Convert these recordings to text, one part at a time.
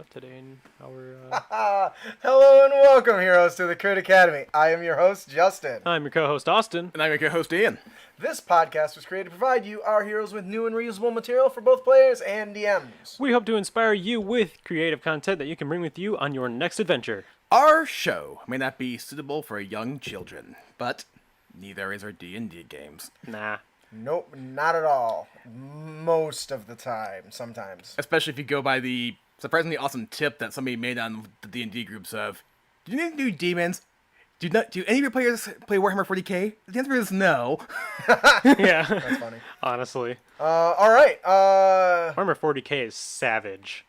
stuff today in our... Hello and welcome, heroes, to the Crit Academy. I am your host, Justin. I'm your co-host, Austin. And I'm your co-host, Ian. This podcast was created to provide you, our heroes, with new and reusable material for both players and DMs. We hope to inspire you with creative content that you can bring with you on your next adventure. Our show may not be suitable for young children, but neither is our D&D games. Nah. Nope, not at all. Most of the time, sometimes. Especially if you go by the surprisingly awesome tip that somebody made on the D&D groups of, do you need to do demons? Do any of your players play Warhammer 40k? The answer is no. Yeah. That's funny. Honestly. Alright, Warhammer 40k is savage.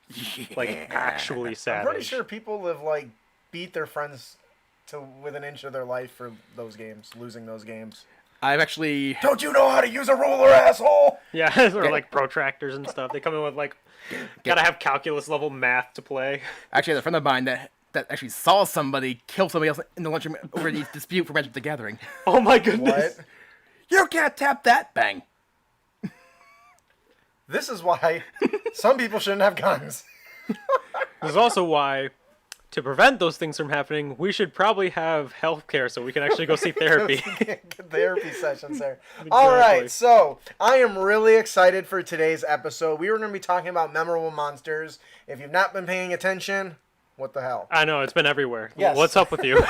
Like, actually savage. I'm pretty sure people have, beat their friends to within an inch of their life for those games, losing those games. I've actually... Don't you know how to use a ruler, asshole? Yeah, or protractors and stuff. They come in with, gotta have calculus level math to play. Actually, I had a friend of mine that actually saw somebody kill somebody else in the lunchroom over the dispute for Magic the Gathering. Oh my goodness. What? You can't tap that, bang. This is why some people shouldn't have guns. This is also why, to prevent those things from happening, we should probably have healthcare so we can actually go see therapy. Therapy sessions there. Exactly. All right, so I am really excited for today's episode. We were going to be talking about memorable monsters. If you've not been paying attention, what the hell? I know, it's been everywhere. Yes. What's up with you?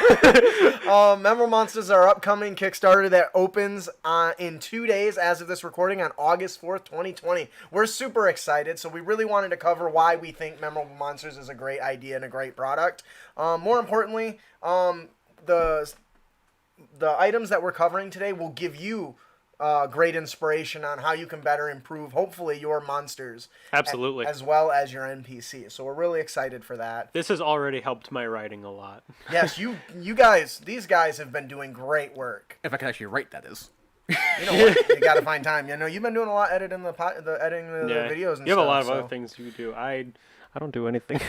Memorable Monsters are our upcoming Kickstarter that opens in 2 days as of this recording on August 4th, 2020. We're super excited, so we really wanted to cover why we think Memorable Monsters is a great idea and a great product. More importantly, the items that we're covering today will give you great inspiration on how you can better improve, hopefully, your monsters. Absolutely. As well as your NPCs. So we're really excited for that. This has already helped my writing a lot. Yes, you guys, these guys have been doing great work. If I can actually write, that is. You know what? You gotta find time. You know, you've been doing a lot editing the videos and stuff. You have a lot of other things you do. I don't do anything.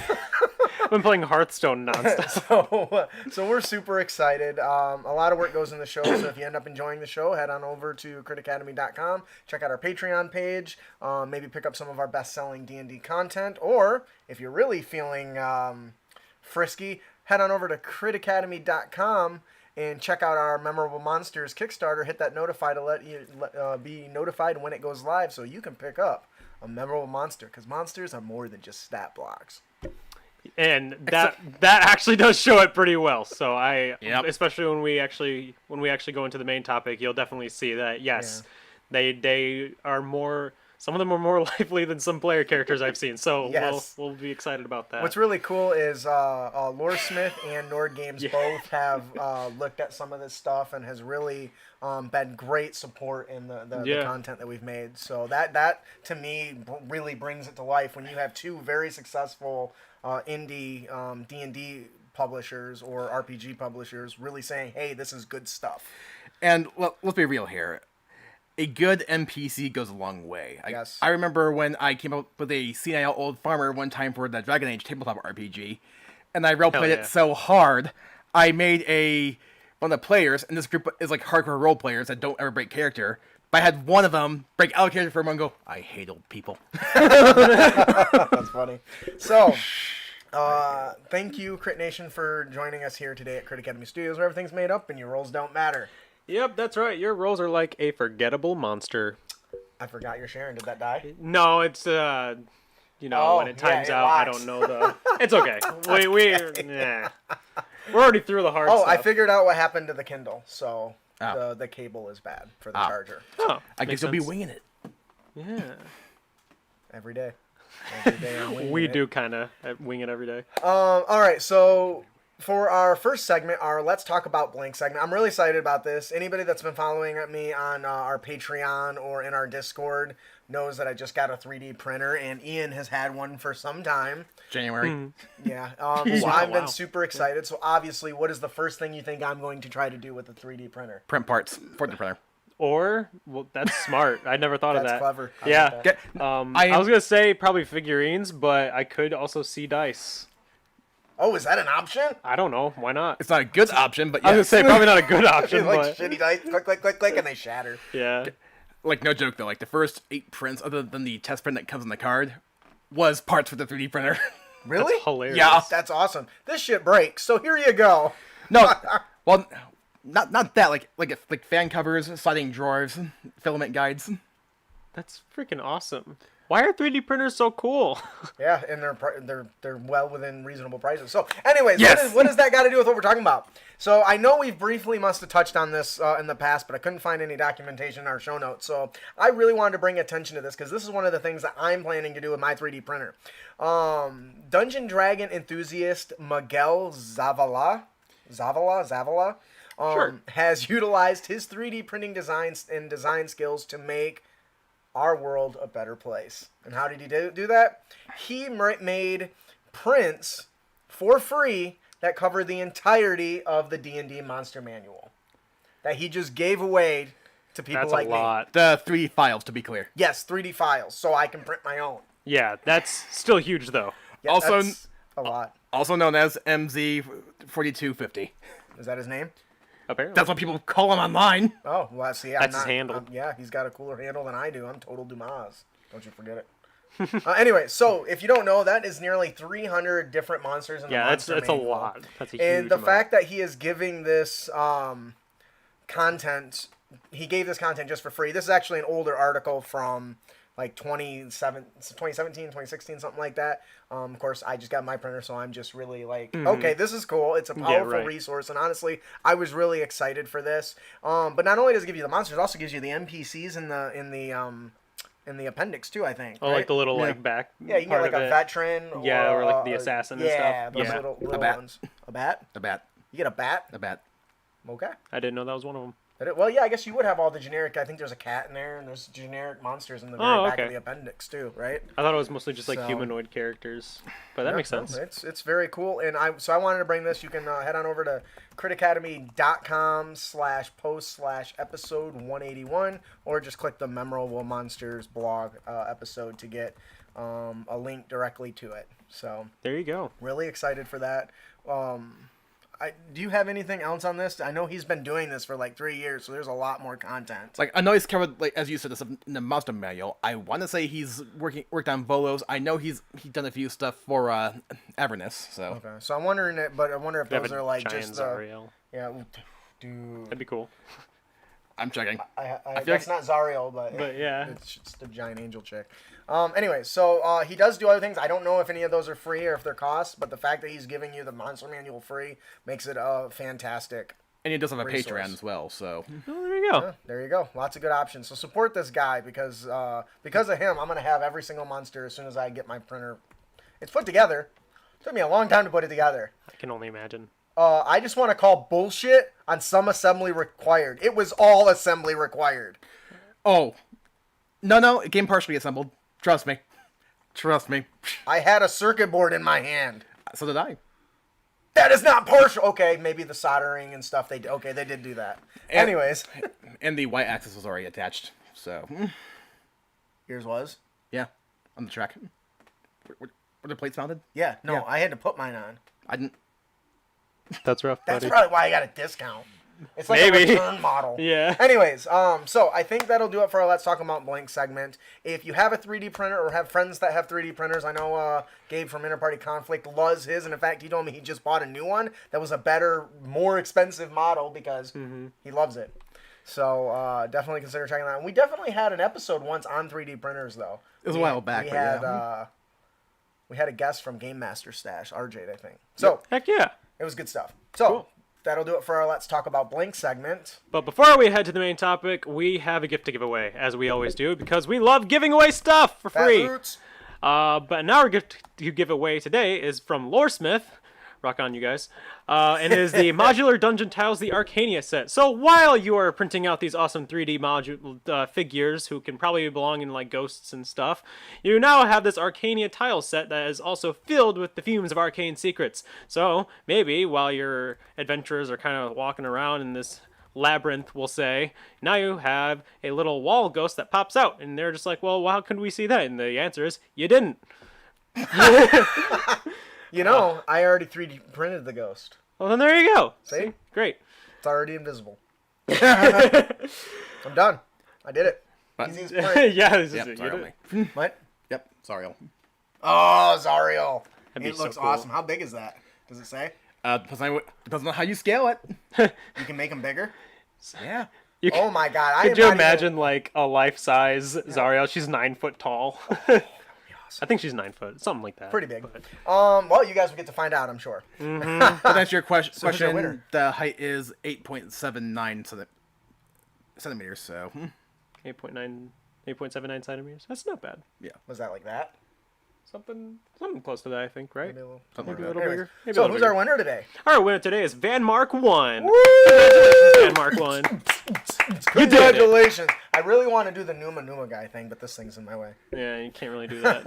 I've been playing Hearthstone nonstop. So we're super excited. A lot of work goes in the show, so if you end up enjoying the show, head on over to critacademy.com, check out our Patreon page, maybe pick up some of our best-selling D&D content, or if you're really feeling frisky, head on over to critacademy.com and check out our Memorable Monsters Kickstarter. Hit that notify to let you be notified when it goes live so you can pick up a memorable monster, because monsters are more than just stat blocks. And that actually does show it pretty well. So especially when we actually go into the main topic, you'll definitely see that yes, they are more. Some of them are more lively than some player characters I've seen. So yes. we'll be excited about that. What's really cool is Lore Smith and Nord Games both have looked at some of this stuff and has really been great support in the content that we've made. So that to me really brings it to life when you have two very successful indie D&D publishers or RPG publishers really saying, hey, this is good stuff. And let's be real here. A good NPC goes a long way. Yes. I remember when I came up with a senile old farmer one time for the Dragon Age tabletop RPG, and I roleplayed it so hard, I made one of the players, and this group is hardcore role players that don't ever break character, but I had one of them break out of character for a moment and go, I hate old people. That's funny. So, thank you, Crit Nation, for joining us here today at Crit Academy Studios, where everything's made up and your roles don't matter. Yep, that's right. Your rolls are like a forgettable monster. I forgot your Sharon. Did that die? No, it's when it times out. I don't know the. It's okay. We're already through the hard stuff. I figured out what happened to the Kindle. So the cable is bad for the charger. Oh, I guess you'll be winging it. Yeah. Every day. Every day I'm winging it. We do kind of wing it every day. All right, so for our first segment, our Let's Talk About Blank segment, I'm really excited about this. Anybody that's been following me on our Patreon or in our Discord knows that I just got a 3D printer, and Ian has had one for some time. January. Yeah. So I've been super excited. So obviously, what is the first thing you think I'm going to try to do with a 3D printer? Print parts for the printer. That's smart. I never thought of that. That's clever. I was going to say probably figurines, but I could also see dice. Oh, is that an option? I don't know. Why not? It's not a good option, but I was going to say probably not a good option. Like shitty dice, click, click, click, click, and they shatter. Yeah. No joke though, the first 8 prints, other than the test print that comes on the card, was parts for the 3D printer. Really? That's hilarious. Yeah. That's awesome. This shit breaks, so here you go. No, well, not that. Like fan covers, sliding drawers, filament guides. That's freaking awesome. Why are 3D printers so cool? Yeah, and they're well within reasonable prices. So, anyways, Yes. what does that got to do with what we're talking about? So, I know we briefly must have touched on this in the past, but I couldn't find any documentation in our show notes. So, I really wanted to bring attention to this because this is one of the things that I'm planning to do with my 3D printer. Dungeon Dragon enthusiast Miguel Zavala Sure. has utilized his 3D printing designs and design skills to make our world a better place. And how did he do that? He made prints for free that cover the entirety of the D&D Monster Manual that he just gave away to people That's like a lot. The 3D files, to be clear. Yes, 3D files, so I can print my own. Yeah, that's still huge though. Yeah, Also- that's a lot. Also known as MZ4250. Is that his name? Apparently. That's what people call him online. Oh, well, see, That's his handle. Yeah, he's got a cooler handle than I do. I'm Total Dumas. Don't you forget it. Anyway, so if you don't know, that is nearly 300 different monsters in the Yeah, Monster that's a Manual. lot. That's a huge And the amount. fact that he is giving this content, he gave this content just for free. This is actually an older article from like 2017, 2016, something like that. Of course, I just got my printer, so I'm just really like, okay, this is cool. It's a powerful right. resource, and honestly, I was really excited for this. But not only does it give you the monsters, it also gives you the NPCs in the appendix too, I think. Oh, right? like the little like back. Yeah, you can get part like of a it. veteran. Yeah, or like the assassin and yeah, stuff. those Yeah. little A bat. ones. A bat? A bat. You get a bat? A bat. Okay. I didn't know that was one of them. Well, yeah, I guess you would have all the generic. I think there's a cat in there, and there's generic monsters in the very back of okay. the appendix too, right? I thought it was mostly just like So- humanoid characters, but that makes sense. It's very cool, and I wanted to bring this. You can head on over to critacademy.com/post/episode 181, or just click the Memorable Monsters blog episode to get a link directly to it. So There you go. really excited for that. Do you have anything else on this? I know he's been doing this for like 3 years, so there's a lot more content. Like, I know he's covered, like, as you said, this in the Monster Manual. I want to say he's worked on Volos. I know he's done a few stuff for Avernus, so. Okay, so I'm wondering it, but I wonder if They have those a are like giant just Zariel. yeah, dude. That'd be cool. I'm checking. I feel guess not Zariel, but yeah. it's the giant angel chick. Anyway, so he does do other things. I don't know if any of those are free or if they're costs, but the fact that he's giving you the Monster Manual free makes it fantastic. And he does have a Resource. Patreon as well, so. Oh, there you go. Yeah, there you go. Lots of good options. So support this guy because of him, I'm gonna have every single monster as soon as I get my printer. It's put together. It took me a long time to put it together. I can only imagine. I just want to call bullshit on some assembly required. It was all assembly required. Oh. No, it came partially assembled. Trust me. Trust me. I had a circuit board in my hand. So did I. That is not partial. Okay, maybe the soldering and stuff. They did do that. Anyways, And the Y-axis was already attached, so. yours was. Yeah, on the track. Were the plates mounted? Yeah, no, Yeah. I had to put mine on. I didn't. That's rough, That's buddy. probably why I got a discount. It's like Maybe. a return model. Yeah. Anyways, so I think that'll do it for our Let's Talk About Blank segment. If you have a 3D printer or have friends that have 3D printers, I know Gabe from Interparty Conflict loves his, and in fact, he told me he just bought a new one that was a better, more expensive model because he loves it. So definitely consider checking that out. And we definitely had an episode once on 3D printers, though. It was a while back, We but had, yeah. we had a guest from Game Master Stash, RJ, I think. So Heck yeah. it was good stuff. So Cool. that'll do it for our Let's Talk About Blank segment. But before we head to the main topic, we have a gift to give away, as we always do, because we love giving away stuff for Fat free. Roots. But now our gift to give away today is from Loresmith. Rock on, you guys. And it is the Modular Dungeon Tiles, the Arcania set. So while you are printing out these awesome 3D module figures who can probably belong in like ghosts and stuff, you now have this Arcania tile set that is also filled with the fumes of arcane secrets. So maybe while your adventurers are kind of walking around in this labyrinth, we'll say, now you have a little wall ghost that pops out, and they're just like, well, how could we see that? And the answer is, you didn't. You know, I already 3D printed the ghost. Well, then there you go. See? Great. It's already invisible. I'm done. I did it. What? Easy as print. Yeah, this is Yep, it. You sorry, did it. only. What? Yep, sorry. Oh, Zariel. It looks awesome. How big is that? Does it say? Depends on how you scale it. You can make them bigger? Yeah. Oh my god. Could you imagine like a life-size Zariel? She's 9 foot tall. I think she's 9 foot, something like that. Pretty big. Well, you guys will get to find out, I'm sure. But that's your question. winner? The height is 8.79 centimeters. So 8.79 centimeters. That's not bad. yeah. Was that like that? Something close to that, I think, right? Maybe a little, Maybe a little bigger. So who's our winner today? Our winner today is Van Mark 1. Woo! Congratulations, Van Mark 1. You did it. Congratulations. I really want to do the Numa guy thing, but this thing's in my way. Yeah, you can't really do that.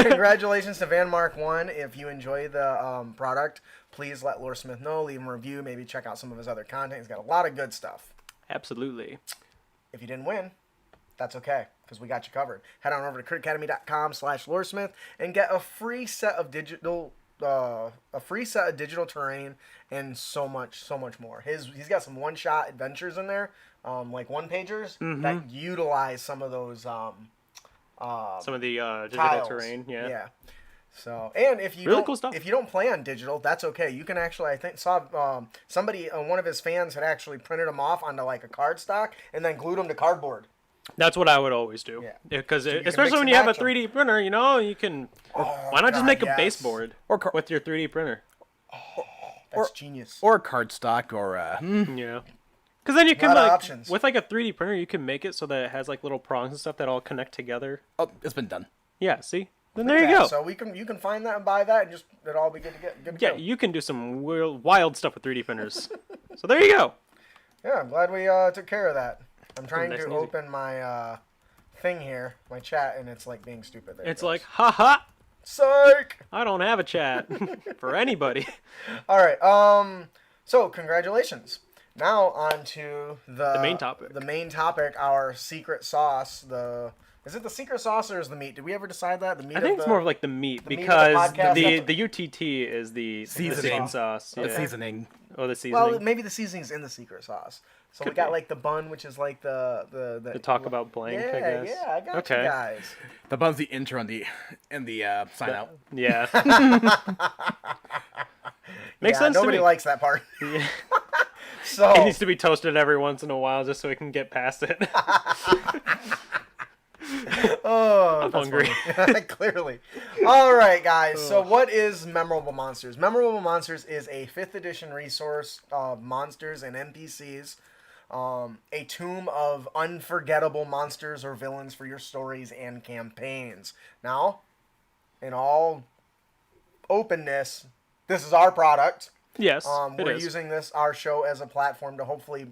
Congratulations to Van Mark 1. If you enjoy the product, please let Loresmith know. Leave him a review. Maybe check out some of his other content. He's got a lot of good stuff. Absolutely. If you didn't win, that's okay, because we got you covered. Head on over to critacademy.com/Loresmith and get a free set of digital terrain and so much more. He's got some one-shot adventures in there, like one-pagers that utilize some of those some of the digital tiles. terrain. Yeah. So, and if you really cool stuff. If you don't play on digital, that's okay. You can actually, I think, saw somebody, one of his fans had actually printed them off onto like a cardstock and then glued them to cardboard. That's what I would always do. Yeah. Because So especially when you have a 3D printer, you know, you can. Why not just make a baseboard with your 3D printer? That's genius. Or cardstock, or Yeah. Because then you can lot of like options. with like a 3D printer, you can make it so that it has like little prongs and stuff that all connect together. Oh, it's been done. Yeah. See. Then there you go. So you can find that and buy that, and just it'll all be good to Yeah, go. you can do some wild stuff with 3D printers. So there you go. Yeah, I'm glad we took care of that. I'm trying Nice to and easy. open my thing here, my chat, and it's like being stupid. There It's it goes. like, haha, psych. I don't have a chat for anybody. All right. So congratulations. Now on to the main topic. The main topic, our secret sauce. Is it the secret sauce or is the meat? Did we ever decide that? The meat. I think it's more of like the meat the meat of because the podcast? the UTT is the seasoning sauce. The Yeah. seasoning. Oh, the seasoning. Well, maybe the seasoning's in the secret sauce. So we Could got be. like the bun, which is like the to talk about blank, Yeah, I guess. yeah, I got Okay. you guys. The bun's the intro and the sign out. Yeah. Makes sense Nobody to me. likes that part. Yeah. So It needs to be toasted every once in a while just so we can get past it. oh, I'm hungry. clearly. All right, guys. So what is Memorable Monsters? Memorable Monsters is a 5th edition resource of monsters and NPCs. A tomb of unforgettable monsters or villains for your stories and campaigns. Now, in all openness, this is our product. Yes, We're it is. using our show as a platform to hopefully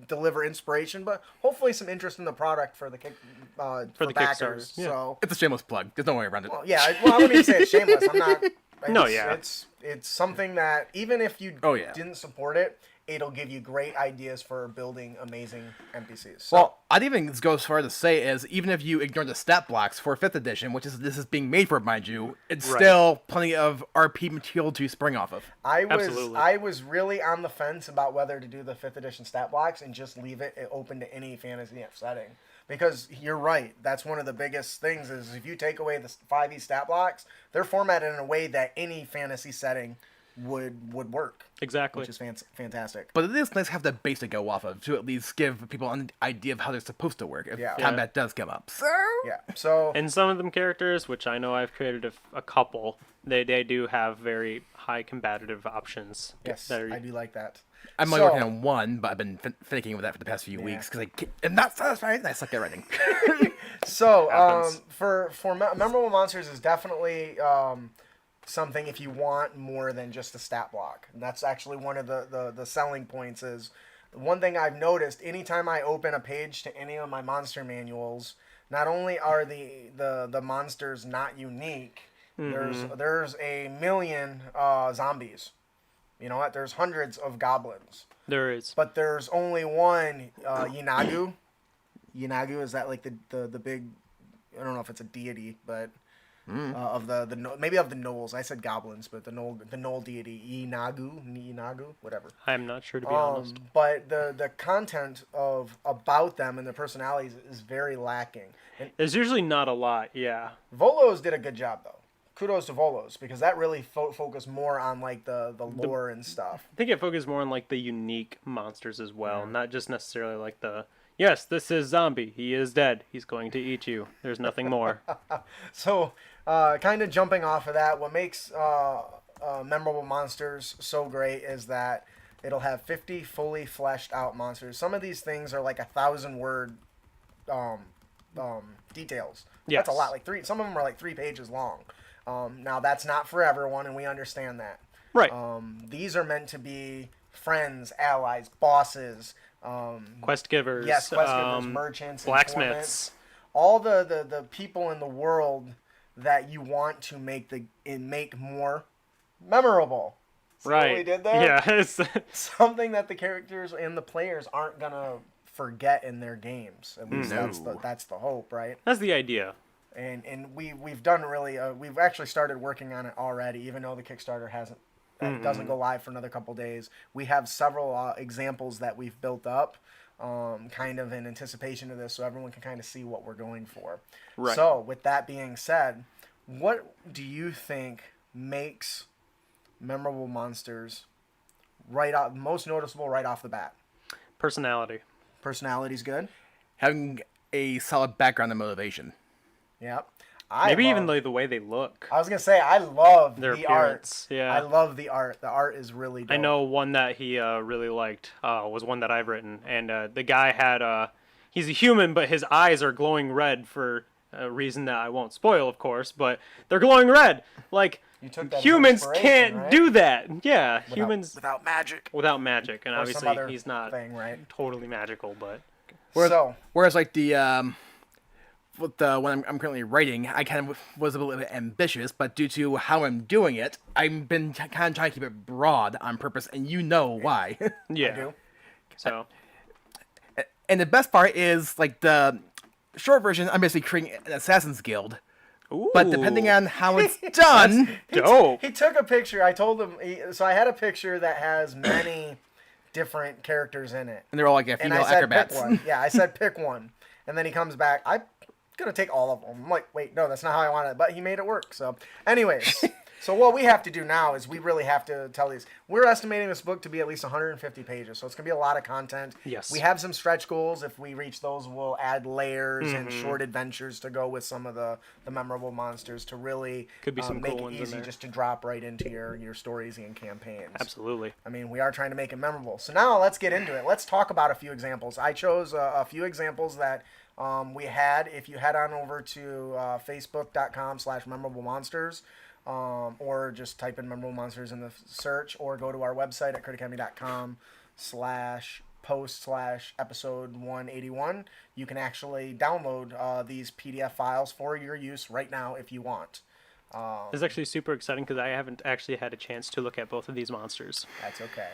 deliver inspiration, but hopefully some interest in the product for the the backers. Kickstarter, yeah. So It's a shameless plug. There's no way around it. well, yeah, I wouldn't even say it's shameless. I'm not. No, yeah. It's something that even if you Oh, yeah. didn't support it, it'll give you great ideas for building amazing NPCs. So, Well, I'd even go as far to say is even if you ignore the stat blocks for 5th edition, which is this is being made for, mind you, it's Right. still plenty of RP material to spring off of. Absolutely. I was really on the fence about whether to do the 5th edition stat blocks and just leave it open to any fantasy setting. Because you're right, that's one of the biggest things is if you take away the 5e stat blocks, they're formatted in a way that any fantasy setting would work. Exactly. Which is fantastic. But it is nice to have the base to go off of to at least give people an idea of how they're supposed to work if Yeah. combat does come up. So Yeah. So And some of them characters, which I know I've created a couple, they do have very high combative options. yes, that are- I do like that. I'm only So- working on one, but I've been finicking with that for the past few weeks because I'm not satisfied and I suck at writing. So, Happens. for Memorable Monsters is definitely something if you want more than just a stat block. And that's actually one of the selling points is one thing I've noticed anytime I open a page to any of my monster manuals, not only are the monsters not unique, there's a million zombies. You know what? There's hundreds of goblins. There is. But there's only one Yinagu. Yinagu, is that like the big? I don't know if it's a deity, but of maybe of the gnolls. I said goblins, but the gnoll deity Yinagu, whatever. I'm not sure, to be honest. But the content about them and their personalities is very lacking. And There's usually not a lot, yeah. Volos did a good job though. kudos to Volos, because that really focused more on like the lore and stuff. I think it focused more on like the unique monsters as well, not just necessarily like the yes, this is zombie. He is dead. He's going to eat you. There's nothing more. So, kind of jumping off of that, what makes Memorable Monsters so great is that it'll have 50 fully fleshed out monsters. Some of these things are like 1,000-word details. Yes. That's a lot. Some of them are like 3 pages long. Now that's not for everyone, and we understand that. Right. These are meant to be friends, allies, bosses, quest givers. yes, quest givers, merchants, blacksmiths, all the people in the world that you want to make more memorable. See right. what we did there? Yeah. Something that the characters and the players aren't gonna forget in their games. At least that's the hope, right? That's the idea. And we've done really we've actually started working on it already, even though the Kickstarter doesn't go live for another couple days. We have several examples that we've built up, kind of in anticipation of this, so everyone can kind of see what we're going for. Right. So with that being said, what do you think makes Memorable Monsters most noticeable right off the bat? Personality. Personality's good. Having a solid background and motivation. Yep. Maybe even the way they look. I was gonna say I love their the appearance. art. Yeah. I love the art. The art is really dope. I know one that he really liked was one that I've written, and the guy had he's a human, but his eyes are glowing red for a reason that I won't spoil, of course. But they're glowing red. Like humans can't right? do that. Yeah, humans without magic. Without magic, and or obviously he's not right? totally magical, but. Whereas like with the one I'm currently writing, I kind of was a little bit ambitious, but due to how I'm doing it, I've been kind of trying to keep it broad on purpose, and you know why. Yeah. I do. So. And the best part is, like, the short version, I'm basically creating an Assassin's Guild. Ooh. But depending on how it's done... Dope. He took a picture. I told him... so I had a picture that has many different characters in it. And they're all like female acrobats. Pick one. Yeah, I said pick one. And then he comes back. I'm going to take all of them. I'm like, wait, no, that's not how I want it. But he made it work. So anyways... So what we have to do now is we really have to tell these. We're estimating this book to be at least 150 pages, so it's going to be a lot of content. Yes. We have some stretch goals. If we reach those, we'll add layers and short adventures to go with some of the memorable monsters to really Could be some make cool it ones in easy there. just to drop right into your stories and campaigns. Absolutely. I mean, we are trying to make it memorable. So now let's get into it. Let's talk about a few examples. I chose a few examples that we had. If you head on over to facebook.com/memorablemonsters, or just type in Memorable Monsters in the search, or go to our website at criticacademy.com/post/episode 181. You can actually download these PDF files for your use right now if you want. This is actually super exciting because I haven't actually had a chance to look at both of these monsters. That's okay.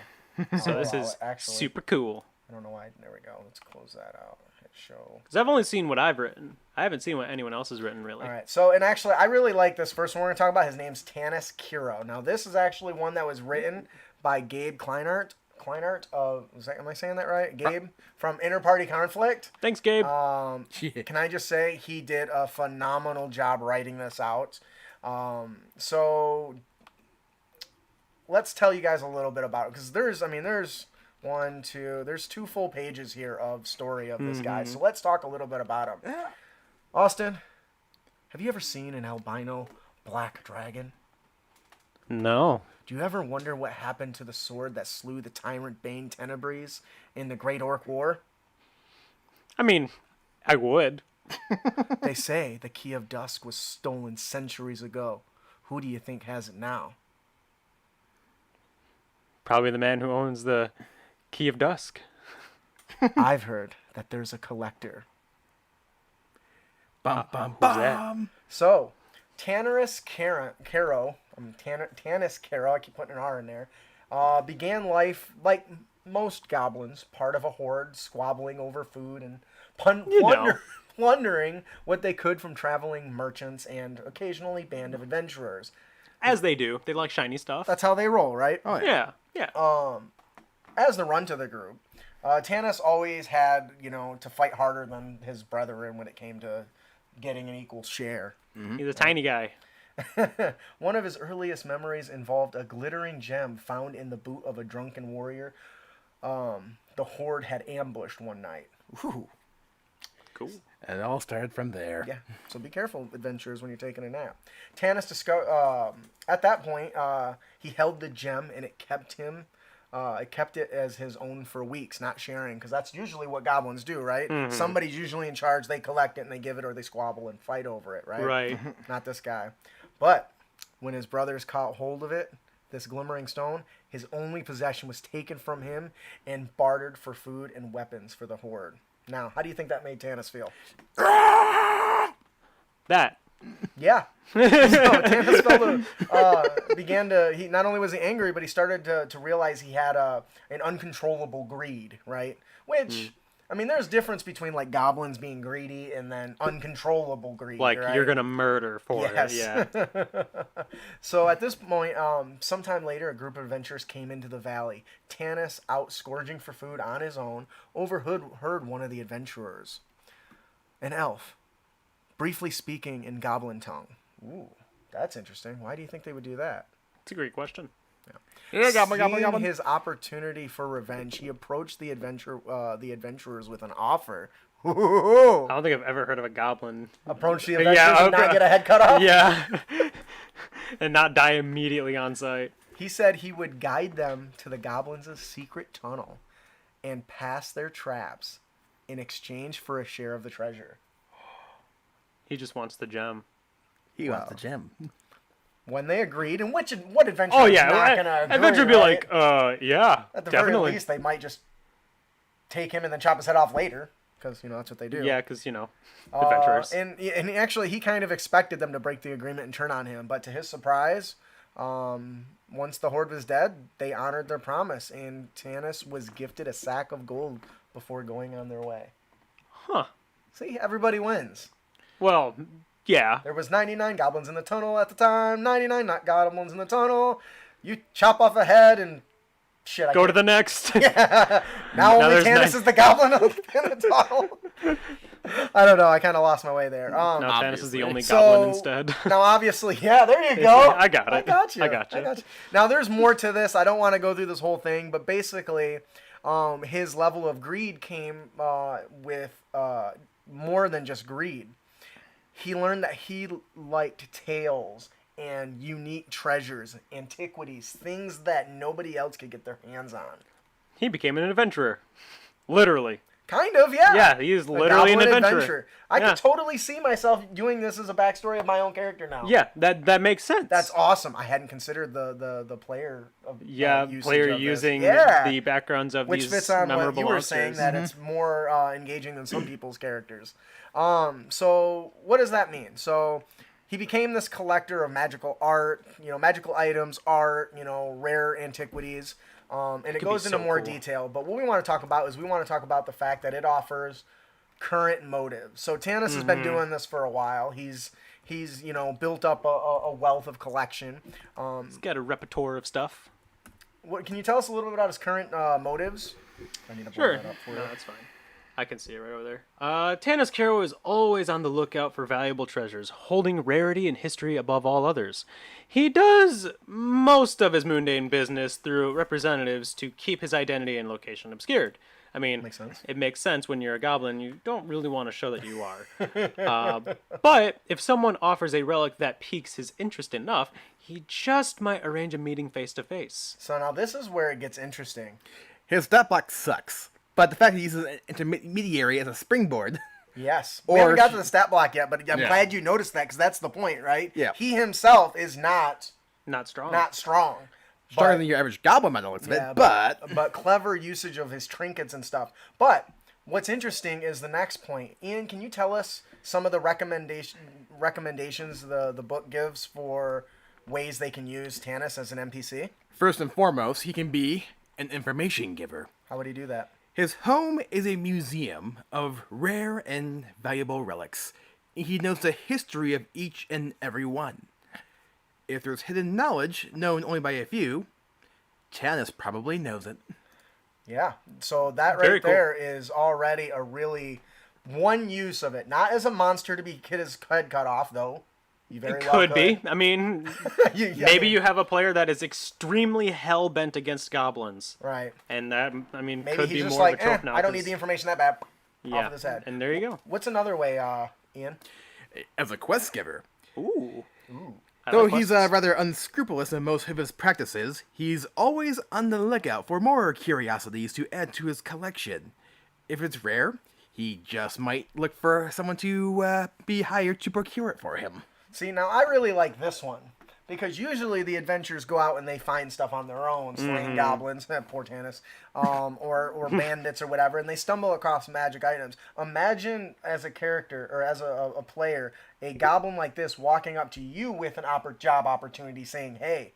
So this is super cool. I don't know why. There we go. Let's close that out. Hit show. Because I've only seen what I've written. I haven't seen what anyone else has written, really. All right. So, and actually, I really like this first one we're going to talk about. His name's Tanis Kiro. Now, this is actually one that was written by Gabe Kleinert. Am I saying that right? Gabe from Inner Party Conflict. Thanks, Gabe. Can I just say he did a phenomenal job writing this out. So let's tell you guys a little bit about it, because there's two full pages here of story of this guy. So let's talk a little bit about him. Austin, have you ever seen an albino black dragon? No. Do you ever wonder what happened to the sword that slew the tyrant Bane Tenebris in the Great Orc War? I mean, I would. They say the Key of Dusk was stolen centuries ago. Who do you think has it now? Probably the man who owns the Key of Dusk. I've heard that there's a collector. Bum, bum, Who's that? So, Tanis Kiro, I keep putting an R in there, began life like most goblins, part of a horde, squabbling over food and plundering what they could from traveling merchants and occasionally band of adventurers. As they do. They like shiny stuff. That's how they roll, right? Oh, yeah. Yeah. As the runt of the group, Tanis always had, to fight harder than his brethren when it came to getting an equal share. He's a tiny guy. One of his earliest memories involved a glittering gem found in the boot of a drunken warrior the Horde had ambushed one night. Ooh. Cool. And it all started from there. Yeah, so be careful, adventurers, when you're taking a nap. Tanis at that point, he held the gem, and it kept it as his own for weeks, not sharing, because that's usually what goblins do, right? Mm-hmm. Somebody's usually in charge, they collect it, and they give it, or they squabble and fight over it, right? Right. Not this guy. But when his brothers caught hold of it, this glimmering stone, his only possession was taken from him and bartered for food and weapons for the Horde. Now, how do you think that made Tanis feel? That. Yeah. So Tanis he not only was he angry, but he started to realize he had an uncontrollable greed, right? Which, I mean, there's difference between like goblins being greedy and then uncontrollable greed. Like, right? you're going to murder for it. Yeah. So at this point, sometime later, a group of adventurers came into the valley. Tanis, out scourging for food on his own, overheard one of the adventurers, an elf, briefly speaking in goblin tongue. Ooh, that's interesting. Why do you think they would do that? It's a great question. Yeah, Seeing his opportunity for revenge, he approached the adventurers with an offer. Ooh. I don't think I've ever heard of a goblin Approach the adventurers and not get a head cut off? Yeah. And not die immediately on sight. He said he would guide them to the goblins' secret tunnel and pass their traps in exchange for a share of the treasure. He just wants the gem. He wants the gem. When they agreed, and what adventure Oh, is yeah. not going to agree, Adventure would be right? like, yeah, At the definitely. very least, they might just take him and then chop his head off later, because, that's what they do. Yeah, because, adventurers. And actually, he kind of expected them to break the agreement and turn on him, but to his surprise, once the Horde was dead, they honored their promise, and Tanis was gifted a sack of gold before going on their way. Huh. See, everybody wins. Well, yeah. There was 99 goblins in the tunnel at the time, 99 not goblins in the tunnel. You chop off a head and shit. Go to the next. Yeah. Now only Tanis is the goblin in the tunnel. I don't know. I kind of lost my way there. Now Tanis is the only goblin instead. Now, obviously, yeah, there you go. I got it. I got you. Now, there's more to this. I don't want to go through this whole thing, but basically, his level of greed came with more than just greed. He learned that he liked tales and unique treasures, antiquities, things that nobody else could get their hands on. He became an adventurer. Literally. Kind of, yeah. Yeah, he is literally an adventurer. I could totally see myself doing this as a backstory of my own character now. Yeah, that makes sense. That's awesome. I hadn't considered the player of player using the backgrounds of which these fits on memorable what you were monsters. saying, that it's more engaging than some people's characters. So what does that mean? So he became this collector of magical art, magical items, art, rare antiquities. And it goes into more detail. But what we want to talk about is the fact that it offers current motives. So Tanis has been doing this for a while. He's built up a wealth of collection. He's got a repertoire of stuff. What can you tell us a little bit about his current motives? I need to blow that up for you. No, that's fine. I can see it right over there. Tanis Kiro is always on the lookout for valuable treasures, holding rarity and history above all others. He does most of his mundane business through representatives to keep his identity and location obscured. I mean, makes sense. It makes sense when you're a goblin. You don't really want to show that you are. But if someone offers a relic that piques his interest enough, he just might arrange a meeting face-to-face. So now this is where it gets interesting. His stat block sucks. But the fact that he uses an intermediary as a springboard. Yes. We haven't got to the stat block yet, but I'm glad you noticed that, because that's the point, right? Yeah. He himself is not strong. Not strong. Stronger than your average goblin by the looks of it, but clever usage of his trinkets and stuff. But what's interesting is the next point. Ian, can you tell us some of the recommendations the book gives for ways they can use Tanis as an NPC? First and foremost, he can be an information giver. How would he do that? His home is a museum of rare and valuable relics. He knows the history of each and every one. If there's hidden knowledge known only by a few, Tanis probably knows it. Yeah, so that right there is already a really one use of it. Not as a monster to be get his head cut off, though. You very It well could be. I mean, maybe you have a player that is extremely hell bent against goblins. Right. And that, I mean, Maybe could he's be just more like, of a trope now. I don't need the information that bad. Yeah. Off of his head. And there you go. What's another way, Ian? As a quest giver. Ooh. Though he's rather unscrupulous in most of his practices, he's always on the lookout for more curiosities to add to his collection. If it's rare, he just might look for someone to be hired to procure it for him. See, now I really like this one. Because usually the adventurers go out and they find stuff on their own, slaying goblins, poor Tanis, or bandits or whatever, and they stumble across magic items. Imagine as a character, or as a player, a goblin like this walking up to you with an job opportunity saying, hey,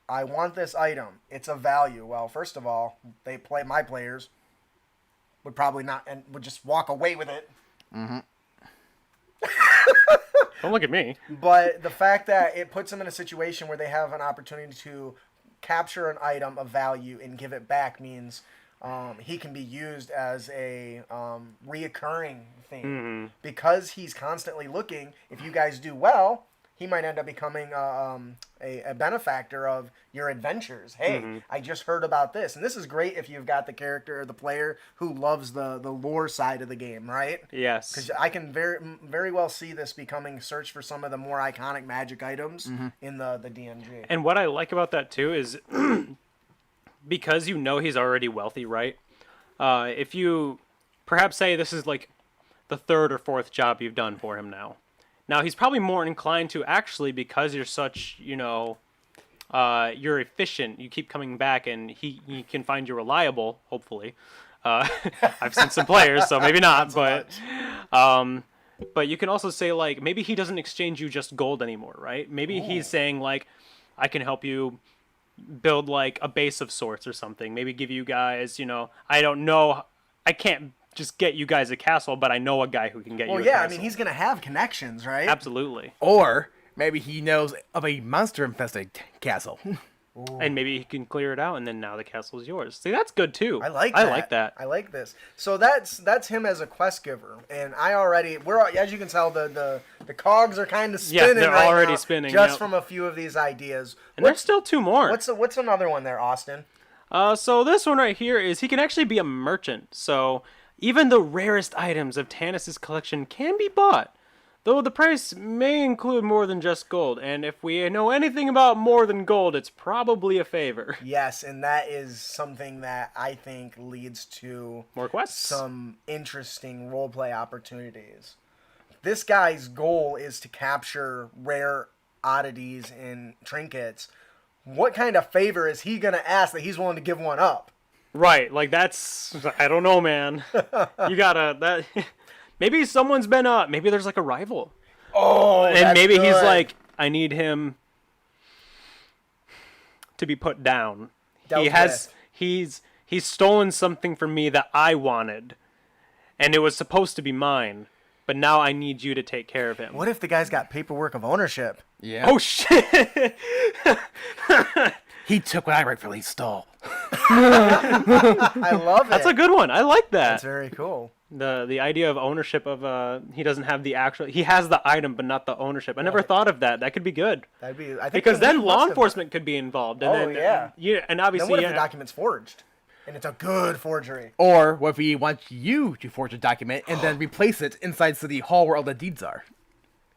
I want this item. It's of value. Well, first of all, my players would probably not, and would just walk away with it. Mm-hmm. Don't look at me. But the fact that it puts them in a situation where they have an opportunity to capture an item of value and give it back means he can be used as a reoccurring thing. Mm-hmm. Because he's constantly looking, if you guys do well, he might end up becoming a benefactor of your adventures. Hey, I just heard about this. And this is great if you've got the character or the player who loves the lore side of the game, right? Yes. Because I can very well see this becoming search for some of the more iconic magic items in the DMG. And what I like about that, too, is because you know he's already wealthy, right? If you perhaps say this is like the third or fourth job you've done for him now. Now, he's probably more inclined to actually, because you're such, you're efficient, you keep coming back, and he can find you reliable, hopefully. I've seen some players, so maybe not, but you can also say, like, maybe he doesn't exchange you just gold anymore, right? Maybe he's saying, like, I can help you build, like, a base of sorts or something. Maybe give you guys, I don't know, I can't just get you guys a castle, but I know a guy who can get you a castle. Well, yeah, I mean, he's going to have connections, right? Absolutely. Or maybe he knows of a monster-infested castle. And maybe he can clear it out, and then now the castle is yours. See, that's good, too. I like that. I like this. So that's him as a quest giver. And as you can tell, the cogs are kind of spinning they're right already now, spinning, just from a few of these ideas. And there's still two more. What's another one there, Austin? So this one right here is he can actually be a merchant. So even the rarest items of Tanis' collection can be bought, though the price may include more than just gold. And if we know anything about more than gold, it's probably a favor. Yes, and that is something that I think leads to more quests, some interesting roleplay opportunities. This guy's goal is to capture rare oddities and trinkets. What kind of favor is he going to ask that he's willing to give one up? Right, like I don't know, man. You gotta, maybe someone's been maybe there's like a rival. Oh, and maybe good. he's like, I need him to be put down. He's stolen something from me that I wanted, and it was supposed to be mine, but now I need you to take care of him. What if the guy's got paperwork of ownership? Yeah. Oh, shit! He took what I rightfully stole. I love it. That's a good one. I like that. That's very cool. The idea of ownership of he doesn't have the actual, he has the item but not the ownership. I never thought of that. That could be good. That'd be, I think, because then law enforcement could be involved. And yeah, and obviously, then what if the document's forged and it's a good forgery? Or what if we want you to forge a document and then replace it inside City Hall where all the deeds are?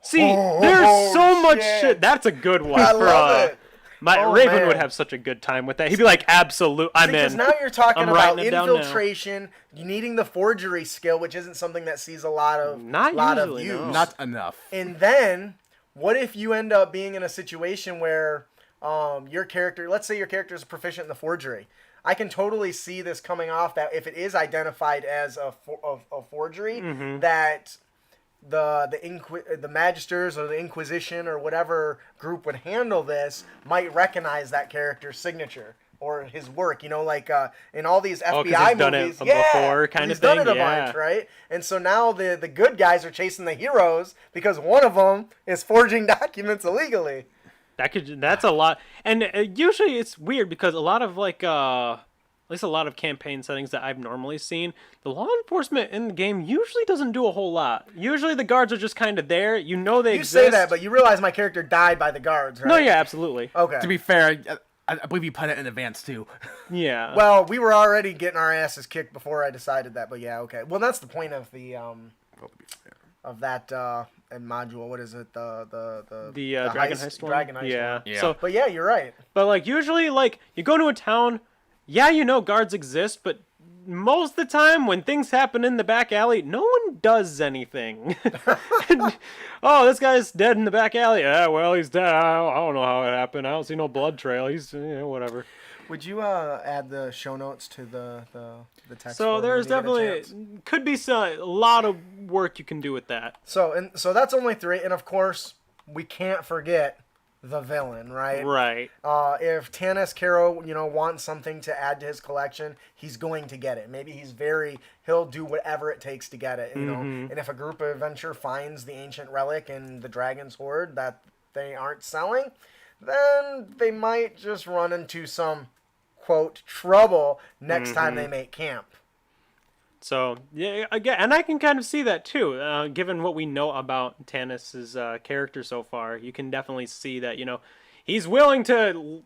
See, there's so much shit. That's a good one. I love it. Raven would have such a good time with that. He'd be like, "Absolute, I'm in." Because now you're talking I'm about writing it down infiltration, you needing the forgery skill, which isn't something that sees a lot of usually, use. no. Not enough. And then, what if you end up being in a situation where your character, let's say your character is proficient in the forgery. I can totally see this coming off that if it is identified as a forgery, that the magisters or the Inquisition or whatever group would handle this might recognize that character's signature or his work, like in all these FBI movies. Before kind of thing. He's done it a bunch, right? And so now the good guys are chasing the heroes because one of them is forging documents illegally. That's a lot. And usually it's weird because a lot of least a lot of campaign settings that I've normally seen, the law enforcement in the game usually doesn't do a whole lot. Usually the guards are just kind of there. You know they exist. You say that, but you realize my character died by the guards, right? No, yeah, absolutely. Okay. To be fair, I believe you planned it in advance, too. Yeah. Well, we were already getting our asses kicked before I decided that, but yeah, okay. Well, that's the point of the of that module. What is it? The Dragon Heist one? Dragon Heist yeah. one. Yeah. So, But yeah, you're right. but like usually like you go to a town, yeah, you know guards exist, but most of the time when things happen in the back alley, no one does anything. Oh, this guy's dead in the back alley. Yeah, well, he's dead. I don't know how it happened. I don't see no blood trail. He's whatever. Would you add the show notes to the text? So there's definitely could be a lot of work you can do with that. So that's only 3, and of course we can't forget the villain, right? Right. If Tanis Kiro, wants something to add to his collection, he's going to get it. Maybe he'll do whatever it takes to get it, know. And if a group of adventure finds the ancient relic in the dragon's hoard that they aren't selling, then they might just run into some, quote, trouble next time they make camp. So, yeah, again, and I can kind of see that too. Given what we know about Tanis's character so far, you can definitely see that, he's willing to,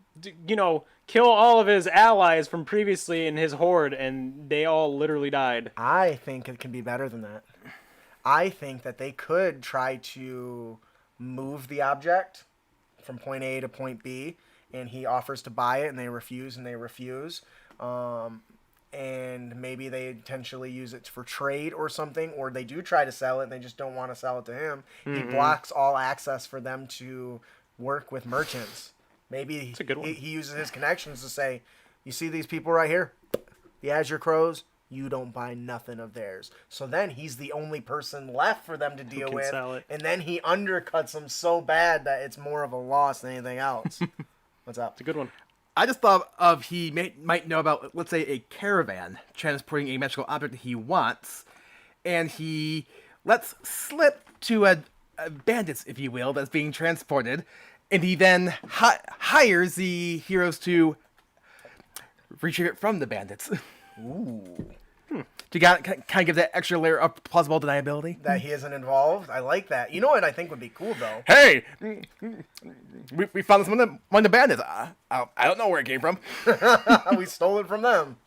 kill all of his allies from previously in his horde, and they all literally died. I think it can be better than that. I think that they could try to move the object from point A to point B, and he offers to buy it, and they refuse, and maybe they intentionally use it for trade or something, or they do try to sell it and they just don't want to sell it to him. He blocks all access for them to work with merchants. Maybe That's a good one. He uses his connections to say, you see these people right here? The Azure Crows? You don't buy nothing of theirs. So then he's the only person left for them to deal with. Sell it. And then he undercuts them so bad that it's more of a loss than anything else. What's up? It's a good one. I just thought of he might know about, let's say, a caravan transporting a magical object that he wants, and he lets slip to a bandits, if you will, that's being transported, and he then hires the heroes to retrieve it from the bandits. Ooh. To kind of give that extra layer of plausible deniability. That he isn't involved. I like that. You know what I think would be cool, though? Hey, we found this one of the bandits. I don't know where it came from. We stole it from them.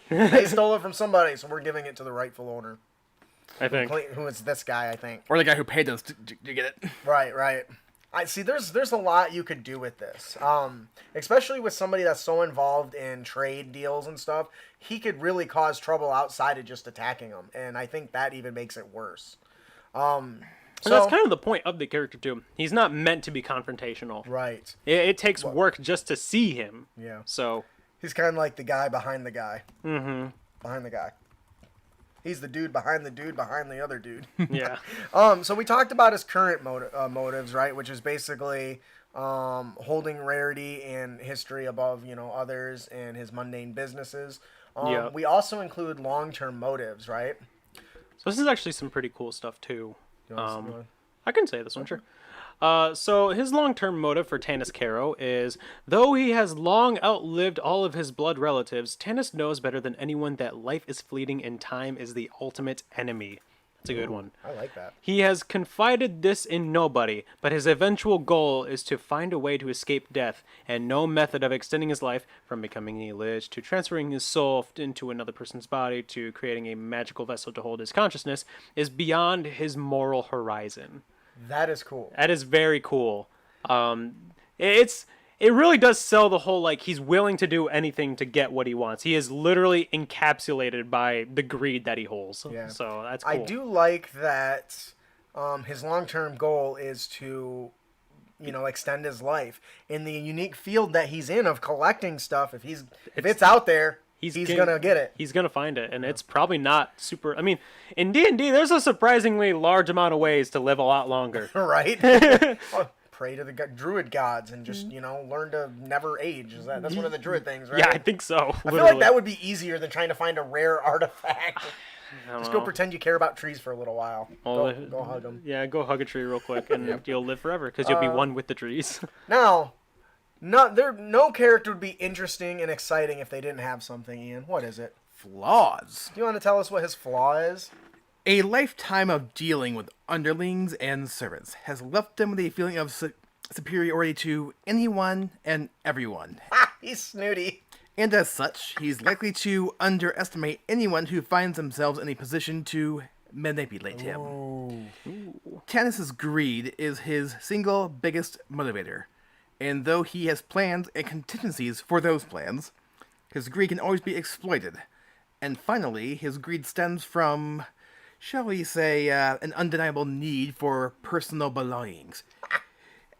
They stole it from somebody, so we're giving it to the rightful owner. I think. Who is this guy, I think. Or the guy who paid us to get it. Right. I see. There's a lot you could do with this, especially with somebody that's so involved in trade deals and stuff. He could really cause trouble outside of just attacking them, and I think that even makes it worse. And that's kind of the point of the character too. He's not meant to be confrontational. Right. It takes work just to see him. Yeah. So He's kind of like the guy behind the guy. Mm-hmm. Behind the guy. He's the dude behind the other dude. yeah. So we talked about his current motives, right? Which is basically holding rarity and history above, others and his mundane businesses. Yeah. We also include long-term motives, right? So this is actually some pretty cool stuff too. You want I can say this one, sure. So his long-term motive for Tanis Kiro is, though he has long outlived all of his blood relatives, Tanis knows better than anyone that life is fleeting and time is the ultimate enemy. That's a good one. I like that. He has confided this in nobody, but his eventual goal is to find a way to escape death, and no method of extending his life, from becoming a lich, to transferring his soul into another person's body, to creating a magical vessel to hold his consciousness, is beyond his moral horizon. That is cool. That is very cool. It really does sell the whole, like, he's willing to do anything to get what he wants. He is literally encapsulated by the greed that he holds. Yeah. So that's cool. I do like that his long-term goal is to, extend his life in the unique field that he's in of collecting stuff. If it's out there, he's gonna get it. He's gonna find it, and it's probably not super. I mean, in D&D, there's a surprisingly large amount of ways to live a lot longer. Right? Pray to the druid gods and just, learn to never age. That's one of the druid things, right? Yeah, I think so. I feel like that would be easier than trying to find a rare artifact. Just go know. pretend you care about trees for a little while. Go hug them. Yeah, go hug a tree real quick, and you'll live forever because you'll be one with the trees. Now, No character would be interesting and exciting if they didn't have something, Ian. What is it? Flaws. Do you want to tell us what his flaw is? A lifetime of dealing with underlings and servants has left him with a feeling of superiority to anyone and everyone. He's snooty. And as such, he's likely to underestimate anyone who finds themselves in a position to manipulate him. Tanis' greed is his single biggest motivator, and though he has plans and contingencies for those plans, his greed can always be exploited. And finally, his greed stems from, shall we say, an undeniable need for personal belongings.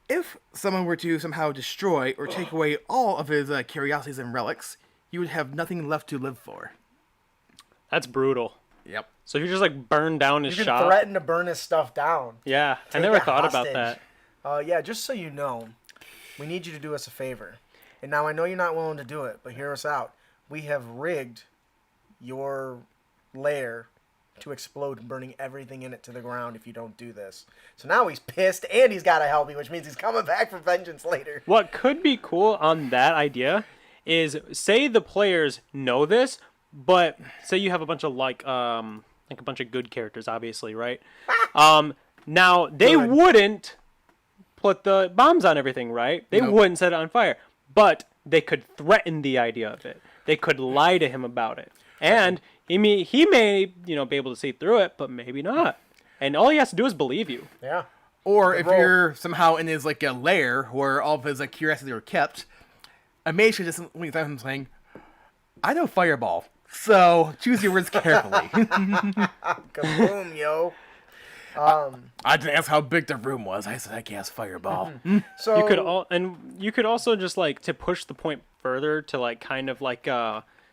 If someone were to somehow destroy or take away all of his curiosities and relics, he would have nothing left to live for. That's brutal. Yep. So if you just like burn down his You shop. can threaten to burn his stuff down. Yeah, I Take never it thought hostage. about that. Yeah, just so you know, we need you to do us a favor. And now I know you're not willing to do it, but hear us out. We have rigged your lair to explode, burning everything in it to the ground if you don't do this. So now he's pissed, and he's got to help you, which means he's coming back for vengeance later. What could be cool on that idea is, say the players know this, but say you have a bunch of like a bunch of good characters, obviously, right? Now they wouldn't put the bombs on everything, right? They wouldn't set it on fire, but they could threaten the idea of it. They could lie to him about it, and he may be able to see through it, but maybe not. And all he has to do is believe you. Yeah. Or if you're somehow in his like a lair where all of his curiosities are kept, a mage should just look at him saying, "I know Fireball, so choose your words carefully." Kaboom, yo. I didn't ask how big the room was. I said I cast Fireball. So you could also just like, to push the point further, to like kind of like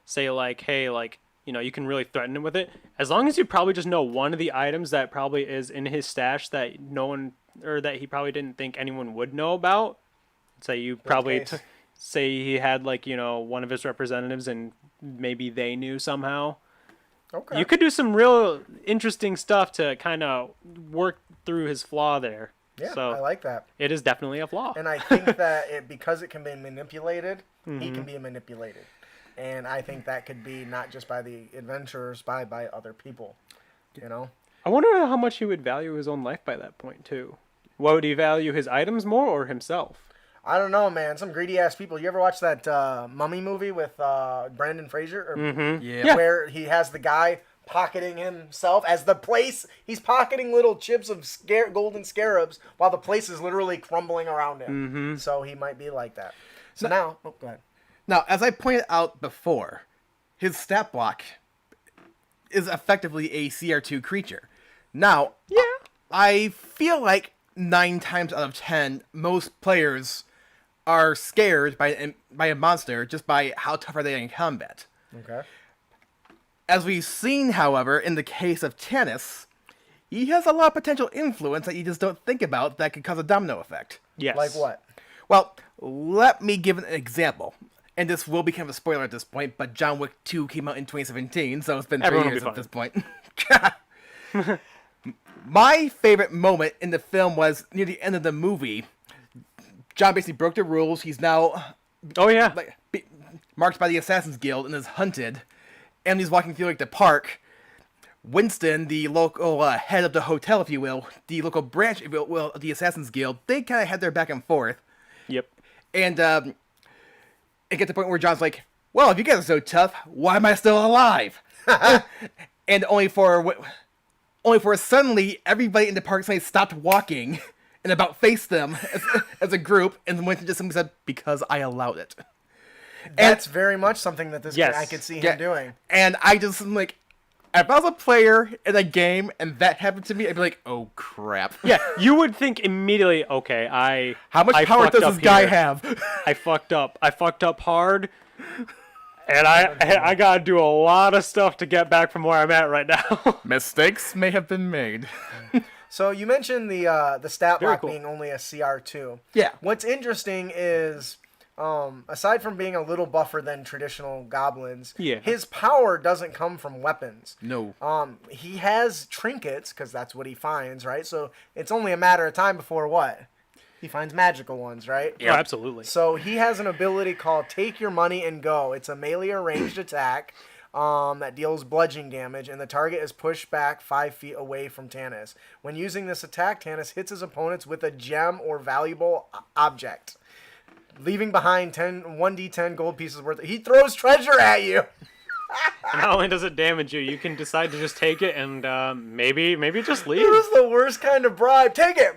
say like, hey, like, you can really threaten him with it. As long as you probably just know one of the items that probably is in his stash that no one, or that he probably didn't think anyone would know about. Say you probably say he had like, one of his representatives and maybe they knew somehow. Okay. You could do some real interesting stuff to kind of work through his flaw there. Yeah, so I like that. It is definitely a flaw. And I think that because it can be manipulated, he can be manipulated. And I think that could be not just by the adventurers, by other people. I wonder how much he would value his own life by that point, too. What would he value, his items more or himself? I don't know, man. Some greedy-ass people. You ever watch that Mummy movie with Brandon Fraser? Yeah. Where he has the guy pocketing himself as the place. He's pocketing little chips of golden scarabs while the place is literally crumbling around him. So he might be like that. So now, go ahead. Now, as I pointed out before, his stat block is effectively a CR2 creature. Now, I feel like 9 times out of 10, most players are scared by a monster just by how tough are they in combat. Okay. As we've seen, however, in the case of Tanis, he has a lot of potential influence that you just don't think about that could cause a domino effect. Yes. Like what? Well, let me give an example. And this will become a spoiler at this point, but John Wick 2 came out in 2017, so it's been 3 Everyone will years be at this point. My favorite moment in the film was near the end of the movie. John basically broke the rules. He's now marked by the Assassin's Guild and is hunted. And he's walking through the park. Winston, the local head of the hotel, if you will, the local branch, if you will, of the Assassin's Guild, they kind of had their back and forth. Yep. And it gets to the point where John's like, well, if you guys are so tough, why am I still alive? And only for suddenly everybody in the park suddenly stopped walking and about faced them as a group, and Winston just simply said, because I allowed it. That's very much something that this guy, I could see him doing. And I just am like, if I was a player in a game and that happened to me, I'd be like, oh crap. Yeah, you would think immediately, okay, how much power does this guy have? I fucked up. I fucked up hard. And I gotta do a lot of stuff to get back from where I'm at right now. Mistakes may have been made. So you mentioned the stat Very block cool. being only a CR2. Yeah. What's interesting is, aside from being a little buffer than traditional goblins, his power doesn't come from weapons. No. He has trinkets, because that's what he finds, right? So it's only a matter of time before what? he finds magical ones, right? Yeah, absolutely. So he has an ability called Take Your Money and Go. It's a melee or ranged attack that deals bludgeoning damage, and the target is pushed back 5 feet away from Tanis. When using this attack, Tanis hits his opponents with a gem or valuable object, leaving behind 1d10 gold pieces worth. He throws treasure at you. And not only does it damage you, you can decide to just take it and maybe just leave. It was the worst kind of bribe. Take it.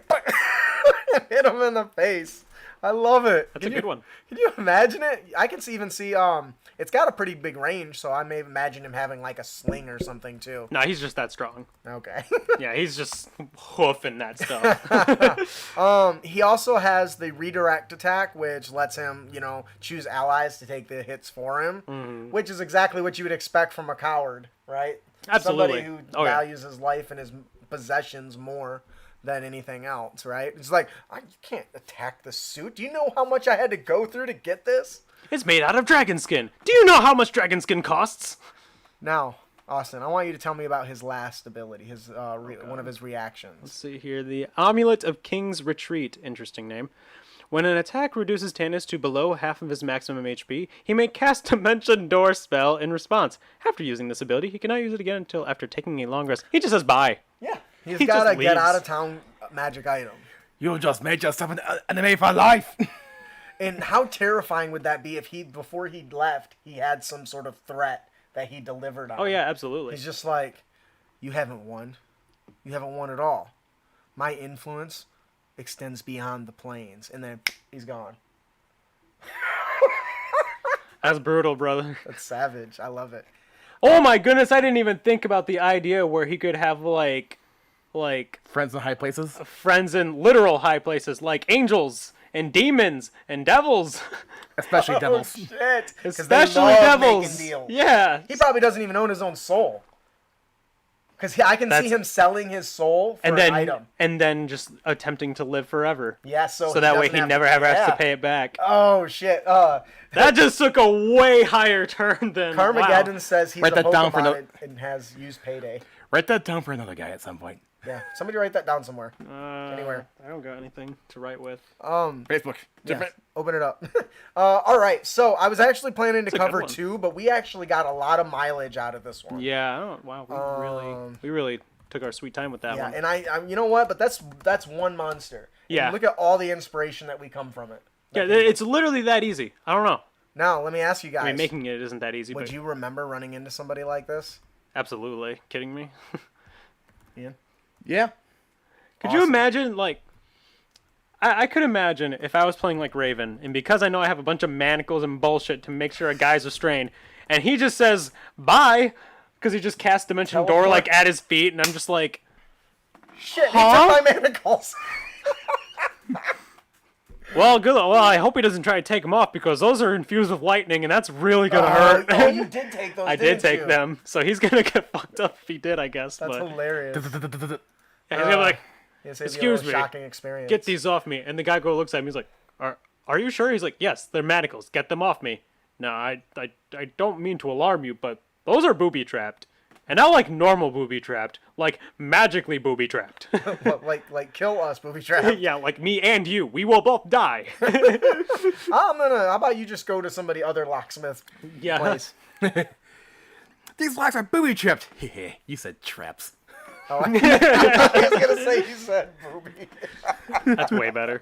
Hit him in the face. I love it. That's a good one. Can you imagine it? I can even see it's got a pretty big range, so I may imagine him having like a sling or something too. No, he's just that strong. Okay. Yeah, he's just hoofing that stuff. He also has the redirect attack, which lets him, choose allies to take the hits for him, which is exactly what you would expect from a coward, right? Absolutely. Somebody who values his life and his possessions more than anything else, right? It's like, you can't attack the suit. Do you know how much I had to go through to get this? It's made out of dragon skin. Do you know how much dragon skin costs? Now, Austin, I want you to tell me about his last ability, his one of his reactions. Let's see here. The Amulet of King's Retreat. Interesting name. When an attack reduces Tanis to below half of his maximum HP, he may cast Dimension Door spell in response. After using this ability, he cannot use it again until after taking a long rest. He just says bye. Yeah. He's He got just a get leaves. out of town magic item. You just made yourself an enemy for life. And how terrifying would that be if before he left, he had some sort of threat that he delivered on? Oh, yeah, absolutely. He's just like, you haven't won. You haven't won at all. My influence extends beyond the plains. And then he's gone. That's brutal, brother. That's savage. I love it. Oh, my goodness. I didn't even think about the idea where he could have, like Friends in high places. friends in literal high places, like angels and demons and devils. Especially devils. Oh, shit. 'Cause they Especially love devils. making deals. Yeah. He probably doesn't even own his own soul. Because I can see him selling his soul for an item. And then just attempting to live forever. Yeah, so that way he never ever has to pay it back. Oh, shit. That just took a way higher turn than Carmageddon wow. says he's Write a that down for Pokemon and has used Payday. Write that down for another guy at some point. Yeah, somebody write that down somewhere. Anywhere. I don't got anything to write with. Facebook. Yeah, Different. open it up. All right, so I was actually planning to That's a cover good one. 2, but we actually got a lot of mileage out of this one. Yeah, I don't. Wow, we really took our sweet time with that Yeah, one. and I you know what? But that's one monster. And Yeah. look at all the inspiration that we come from it. Yeah, it's literally that easy. I don't know. Now, let me ask you guys. I mean, making it isn't that easy, would but you remember running into somebody like this? absolutely. Kidding me? Ian? Yeah. Could you imagine, like, I could imagine if I was playing like Raven, and because I know I have a bunch of manacles and bullshit to make sure a guy's restrained, and he just says bye because he just cast Dimension Door Teleport. like at his feet, and I'm just like, Shit, Huh? he took my manacles. well, good. Well, I hope he doesn't try to take them off because those are infused with lightning, and that's really gonna hurt. Oh, you did take those, I did didn't take you? them, so he's gonna get fucked up if he did, I guess. That's but hilarious. yeah, he's gonna be like, It's a excuse me, shocking experience. get these off me. And the guy looks at me. He's like, "Are you sure?" He's like, "Yes, they're manacles. Get them off me." No, I don't mean to alarm you, but those are booby trapped, and not like normal booby trapped, like magically booby trapped. What, like kill us, booby trap. Yeah, like me and you. We will both die. How about you just go to somebody other locksmith Yeah. place? These locks are booby trapped. You said traps. Oh, I was gonna say you said booby. That's way better.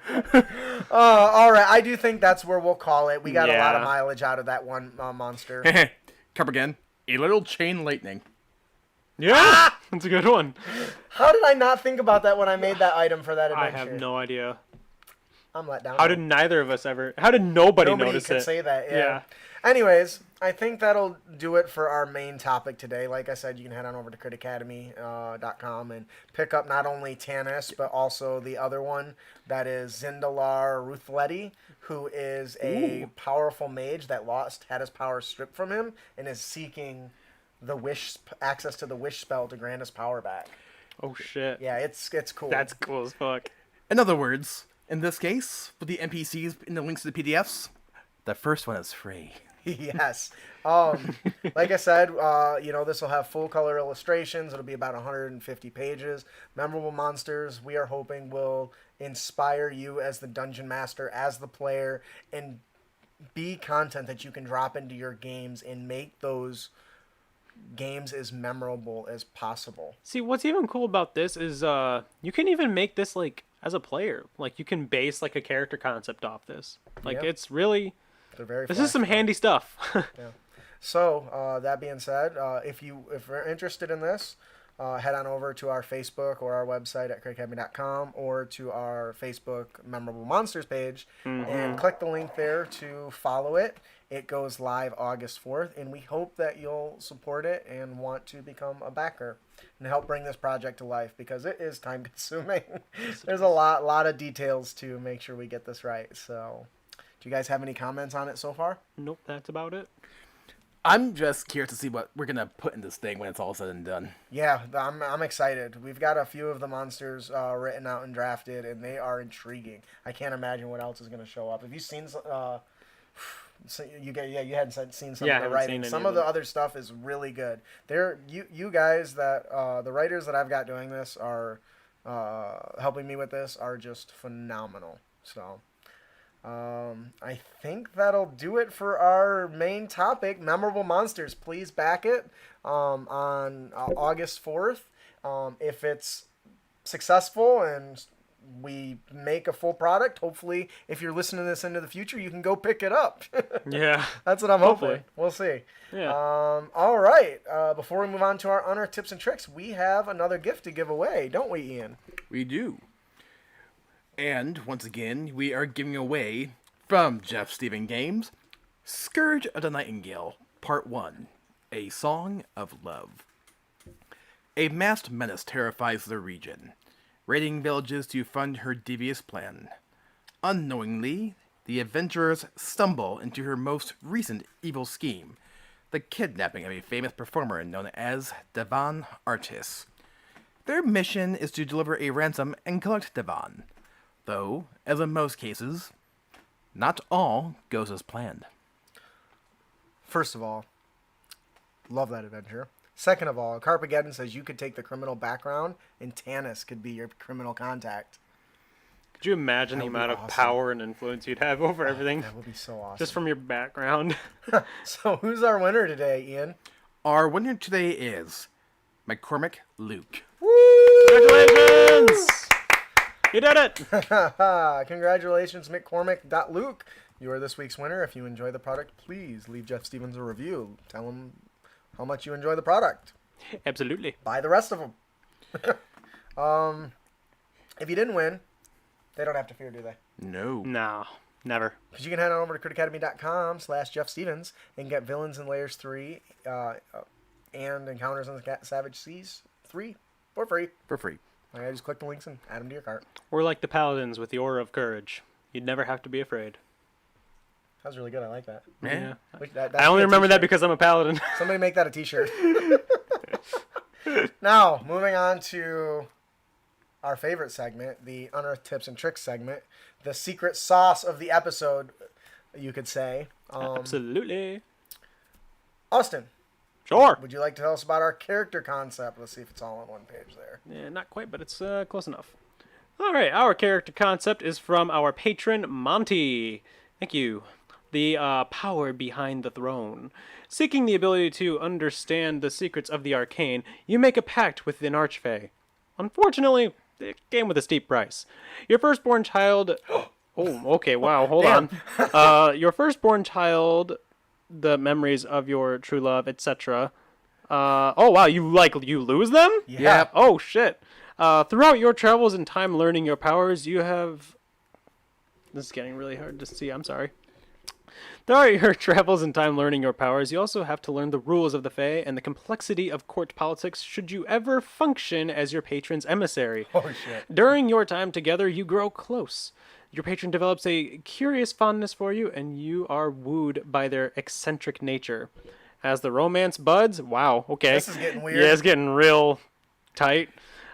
All right, I do think that's where we'll call it. We got a lot of Yeah. mileage out of that one monster. Come again. A little chain lightning. Yeah, that's a good one. How did I not think about that when I made that item for that I adventure? have no idea. I'm let down. How did neither of us ever? How did nobody notice could it? say that. Yeah. Yeah. Anyways, I think that'll do it for our main topic today. Like I said, you can head on over to critacademy.com and pick up not only Tanis, but also the other one that is Zindalar Ruthletti, who is a powerful mage that had his power stripped from him and is seeking the access to the wish spell to grant his power back. Oh shit. Yeah, it's cool. That's cool as fuck. In other words, in this case, with the NPCs in the links to the PDFs, the first one is free. Yes. Like I said, this will have full color illustrations. It'll be about 150 pages. Memorable monsters, we are hoping, will inspire you as the dungeon master, as the player, and be content that you can drop into your games and make those games as memorable as possible. See, what's even cool about this is you can even make this like as a player. Like you can base like a character concept off this. Like it's really this is some handy stuff. Yeah. So that being said, if you're interested in this, head on over to our Facebook or our website at criticacademy.com or to our Facebook Memorable Monsters page and click the link there to follow it. It goes live August 4th, and we hope that you'll support it and want to become a backer and help bring this project to life, because it is time consuming. There's a lot of details to make sure we get this right. So, do you guys have any comments on it so far? Nope, that's about it. I'm just curious to see what we're going to put in this thing when it's all said and done. Yeah, I'm excited. We've got a few of the monsters written out and drafted, and they are intriguing. I can't imagine what else is going to show up. Have you seen... you hadn't seen some of the writing. Some of the other stuff is really good. You guys that the writers that I've got doing this are helping me with this are just phenomenal. So I think that'll do it for our main topic, memorable monsters. Please back it on August 4th. If it's successful and we make a full product, hopefully, if you're listening to this into the future, you can go pick it up. Yeah. That's what I'm hoping. We'll see. Yeah. All right. Before we move on to our honor tips and tricks, we have another gift to give away, don't we, Ian? We do. And, once again, we are giving away, from Jeff Stephen Games, Scourge of the Nightingale, Part 1, A Song of Love. A masked menace terrifies the region, raiding villages to fund her devious plan. Unknowingly, the adventurers stumble into her most recent evil scheme, the kidnapping of a famous performer known as Devon Artis. Their mission is to deliver a ransom and collect Devon, though, as in most cases, not all goes as planned. First of all, love that adventure. Second of all, Carpageddon says you could take the criminal background and Tanis could be your criminal contact. Could you imagine the amount of power and influence you'd have over everything? That would be so awesome. Just from your background. So who's our winner today, Ian? Our winner today is McCormick Luke. Woo! Congratulations! You did it! Congratulations, McCormick.Luke. You are this week's winner. If you enjoy the product, please leave Jeff Stevens a review. Tell him how much you enjoy the product. Absolutely. Buy the rest of them. If you didn't win, they don't have to fear, do they? No, never. Because you can head on over to criticacademy.com/Jeff Stevens and get Villains and Layers 3 and Encounters on the Savage Seas 3 for free. For free. I just click the links and add them to your cart. We're like the paladins with the aura of courage. You'd never have to be afraid. That was really good. I like that. Yeah. That I only remember that because I'm a paladin. Somebody make that a t-shirt. Now, moving on to our favorite segment, the Unearthed Tips and Tricks segment. The secret sauce of the episode, you could say. Absolutely. Austin. Sure. Would you like to tell us about our character concept? Let's see if it's all on one page there. Yeah, not quite, but it's close enough. All right, our character concept is from our patron, Monty. Thank you. The power behind the throne. Seeking the ability to understand the secrets of the arcane, you make a pact with an archfey. Unfortunately, it came with a steep price. Your firstborn child... Oh, okay, wow, hold on. Your firstborn child, the memories of your true love, etc. Oh, wow, you lose them? Yeah. Oh, shit. Throughout your travels in time learning your powers, you have... This is getting really hard to see, I'm sorry. Throughout your travels in time learning your powers, you also have to learn the rules of the Fae and the complexity of court politics should you ever function as your patron's emissary. Oh, shit. During your time together, you grow close. Your patron develops a curious fondness for you, and you are wooed by their eccentric nature. As the romance buds, wow, okay. This is getting weird. Yeah, it's getting real tight.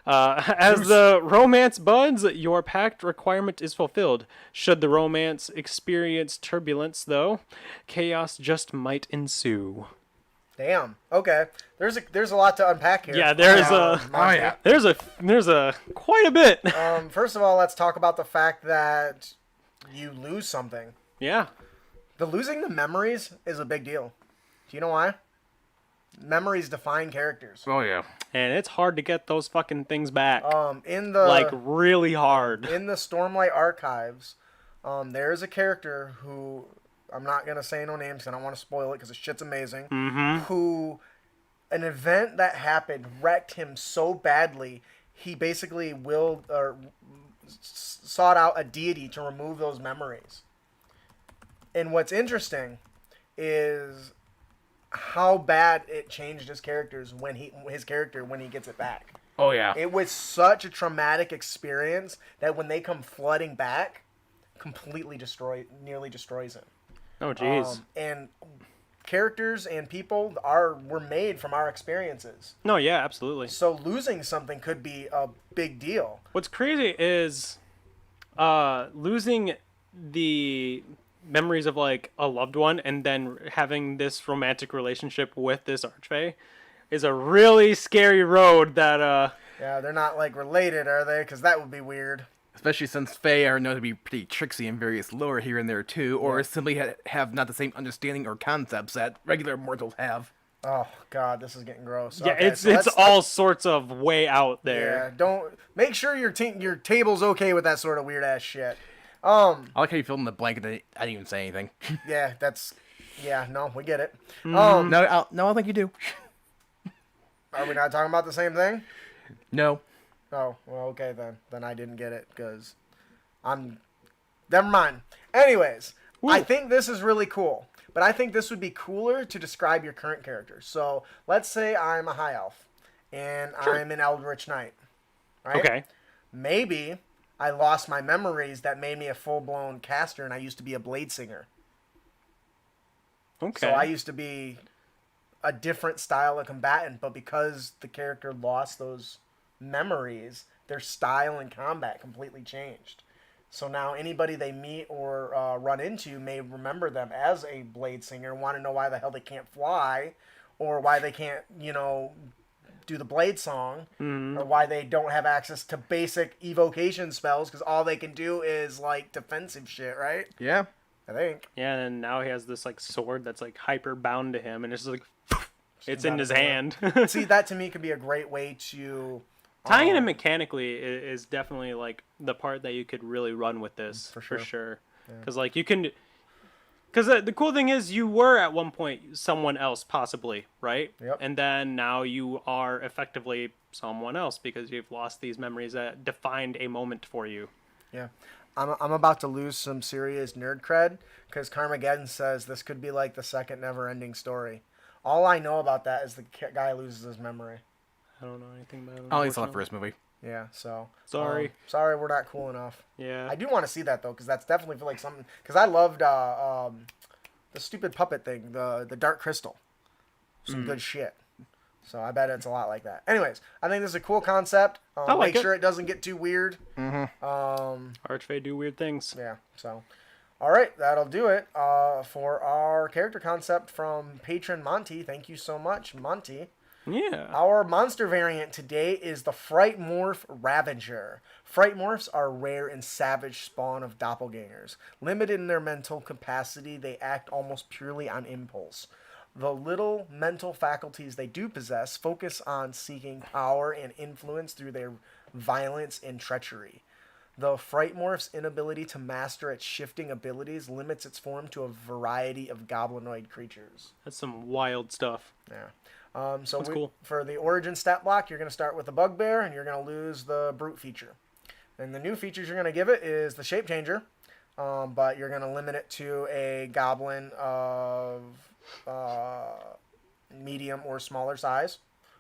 As the romance buds, your pact requirement is fulfilled. Should the romance experience turbulence, though, chaos just might ensue. Damn. Okay. There's a lot to unpack here. Yeah, there's there's a quite a bit. First of all, let's talk about the fact that you lose something. Yeah. Losing the memories is a big deal. Do you know why? Memories define characters. Oh yeah. And it's hard to get those fucking things back. Like really hard. In the Stormlight archives, there's a character who, I'm not gonna say no names because I don't want to spoil it because the shit's amazing. Mm-hmm. Who, an event that happened wrecked him so badly, he basically sought out a deity to remove those memories. And what's interesting is how bad it changed his character when he gets it back. Oh yeah. It was such a traumatic experience that when they come flooding back, nearly destroys him. Oh jeez. And characters and people were made from our experiences. No, yeah, absolutely. So losing something could be a big deal. What's crazy is losing the memories of like a loved one and then having this romantic relationship with this archfey is a really scary road that yeah, they're not like related, are they? Because that would be weird. Especially since Fae are known to be pretty tricksy and various lore here and there too, or simply have not the same understanding or concepts that regular mortals have. Oh God, this is getting gross. Yeah, okay, it's all sorts of way out there. Yeah, don't make sure your table's okay with that sort of weird ass shit. I like how you filled in the blanket. I didn't even say anything. No, we get it. No, I don't think you do. Are we not talking about the same thing? No. Oh, well, okay then. Then I didn't get it because never mind. Anyways, I think this is really cool, but I think this would be cooler to describe your current character. So let's say I'm a high elf and I'm an eldritch knight. Right? Okay. Maybe I lost my memories that made me a full-blown caster, and I used to be a blade singer. Okay. So I used to be a different style of combatant, but because the character lost those memories, their style in combat completely changed. So now anybody they meet or run into may remember them as a blade singer, want to know why the hell they can't fly, or why they can't, do the blade song, or why they don't have access to basic evocation spells because all they can do is like defensive shit, right? Yeah. I think. Yeah, and now he has this like sword that's like hyper bound to him, and it's just like it's in his hand. See, that to me could be a great way to tying it in mechanically is definitely like the part that you could really run with this for sure. Because like you can. Because the cool thing is you were at one point someone else, possibly, right? Yep. And then now you are effectively someone else because you've lost these memories that defined a moment for you. Yeah. I'm about to lose some serious nerd cred because Carmageddon says this could be like the second never-ending story. All I know about that is the guy loses his memory. I don't know anything about it. I only saw the first movie. Yeah, so sorry, we're not cool enough. Yeah, I do want to see that though, because that's definitely feel like something. Because I loved the stupid puppet thing, the Dark Crystal, some good shit. So I bet it's a lot like that. Anyways, I think this is a cool concept. Make sure it doesn't get too weird. Archfey do weird things. Yeah. So, all right, that'll do it for our character concept from patron Monty. Thank you so much, Monty. Yeah. Our monster variant today is the Fright Morph Ravager. Fright Morphs are rare and savage spawn of doppelgangers. Limited in their mental capacity, they act almost purely on impulse. The little mental faculties they do possess focus on seeking power and influence through their violence and treachery. The Fright Morph's inability to master its shifting abilities limits its form to a variety of goblinoid creatures. That's some wild stuff. Yeah. Cool. For the origin stat block, you're going to start with the Bugbear, and you're going to lose the Brute feature. And the new features you're going to give it is the Shape Changer, but you're going to limit it to a Goblin of medium or smaller size,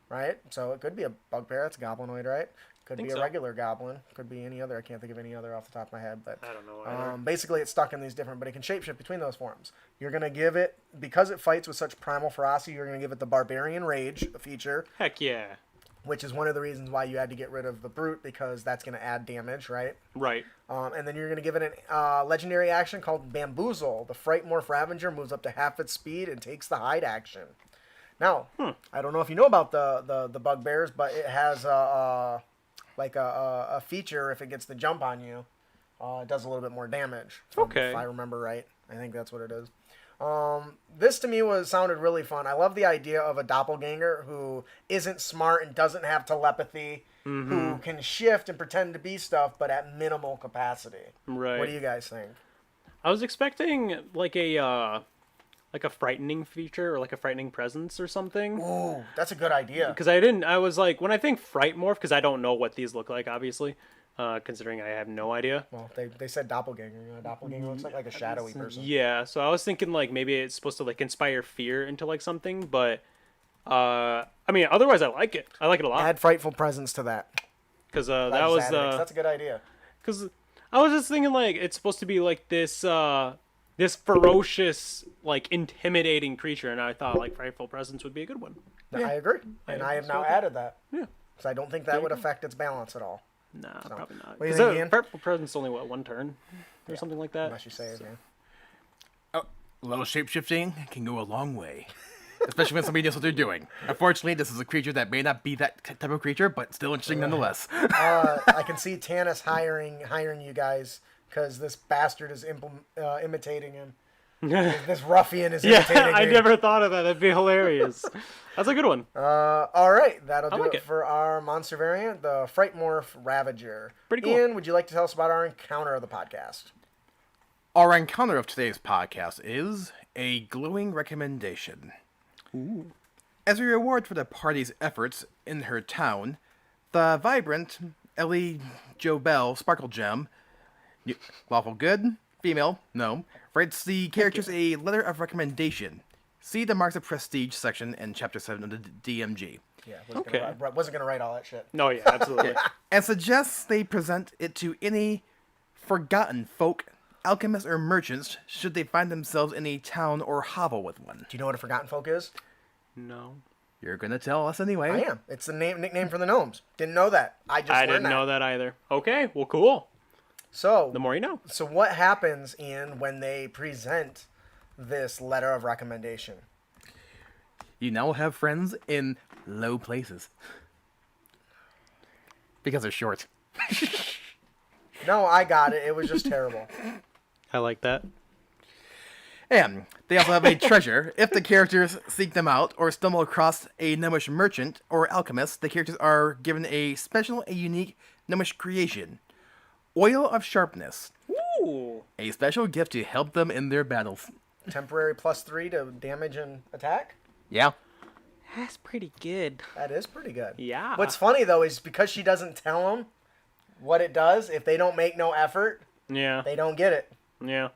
right? So it could be a Bugbear. That's a Goblinoid, right? Could be a regular Goblin. Could be any other. I can't think of any other off the top of my head. But I don't know either. Basically, it's stuck in these different, but it can shapeshift between those forms. You're going to give it, because it fights with such primal ferocity, you're going to give it the Barbarian Rage feature. Heck yeah. which is one of the reasons why you had to get rid of the Brute, because that's going to add damage, right? Right. And then you're going to give it a legendary action called Bamboozle. The Fright Morph Ravager moves up to half its speed and takes the hide action. Now, I don't know if you know about the bugbears, but it has a feature. If it gets the jump on you, it does a little bit more damage. Okay. If I remember right. I think that's what it is. This to me sounded really fun. I love the idea of a doppelganger who isn't smart and doesn't have telepathy, who can shift and pretend to be stuff, but at minimal capacity. Right. What do you guys think? I was expecting like a frightening feature or like a frightening presence or something. Ooh, that's a good idea. Because I was like, when I think Fright Morph, because I don't know what these look like, obviously, considering I have no idea. Well, they said doppelganger. You know, a doppelganger looks like a shadowy person. Yeah, so I was thinking like maybe it's supposed to like inspire fear into like something, but I mean, otherwise I like it. I like it a lot. Add frightful presence to that. Because that's a good idea. Because I was just thinking like it's supposed to be like this ferocious, like intimidating creature, and I thought like frightful presence would be a good one. Yeah. I agree, and I have now added that. Yeah. Because I don't think that would affect its balance at all. Nah, probably not. What do you think, Ian? Frightful presence only one turn or something like that. Unless you say it, man. Oh, a little shapeshifting can go a long way. Especially when somebody knows what they're doing. Unfortunately, this is a creature that may not be that type of creature, but still interesting nonetheless. I can see Tanis hiring you guys because this bastard is imitating him. This ruffian is imitating him. I never thought of that. That'd be hilarious. That's a good one. All right, that'll do like it for our monster variant, the Fright Morph Ravager. Pretty cool. Ian, would you like to tell us about our encounter of the podcast? Our encounter of today's podcast is a glowing recommendation. Ooh. As a reward for the party's efforts in her town, the vibrant Ellie Jo Bell Sparkle Gem, lawful good, female, no, writes the characters a letter of recommendation. See the Marks of Prestige section in Chapter 7 of the DMG. Yeah, wasn't gonna write all that shit. No, yeah, absolutely. And suggests they present it to any forgotten folk, alchemists, or merchants should they find themselves in a town or hovel with one. Do you know what a forgotten folk is? No. You're gonna tell us anyway. I am. It's the nickname for the gnomes. Didn't know that. I didn't know that either. Okay, well, cool. So the more you know. So what happens, Ian, when they present this letter of recommendation? You now have friends in low places. Because they're short. No, I got it. It was just terrible. I like that. And they also have a treasure. If the characters seek them out or stumble across a gnomish merchant or alchemist, the characters are given a special and unique gnomish creation. Oil of Sharpness. Ooh. A special gift to help them in their battles. Temporary +3 to damage and attack? Yeah. That's pretty good. That is pretty good. Yeah. What's funny, though, is because she doesn't tell them what it does, if they don't make no effort, Yeah. they don't get it. Yeah.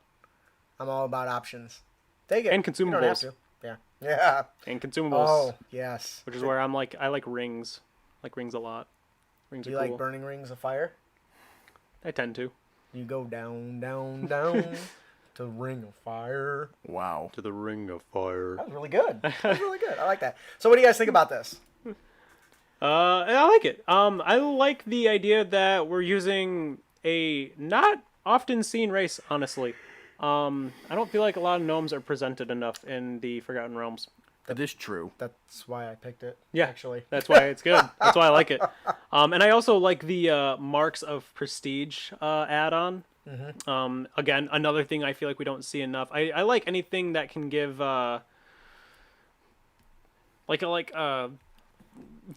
I'm all about options. Take it. And You don't have consumables. to. Yeah. Yeah. And consumables. Oh, yes. Which is where I like rings. Like rings a lot. Rings Do are you cool. like burning rings of fire? I tend to. You go down, down, down to ring of fire. Wow. To the ring of fire. That was really good. That was really good. I like that. So what do you guys think about this? I like it. I like the idea that we're using a not often seen race, honestly. I don't feel like a lot of gnomes are presented enough in the Forgotten Realms. That is true. That's why I picked it. Yeah, Actually. that's why it's good. That's why I like it. And I also like the Marks of Prestige add-on. Mm-hmm. Again, another thing I feel like we don't see enough. I like anything that can give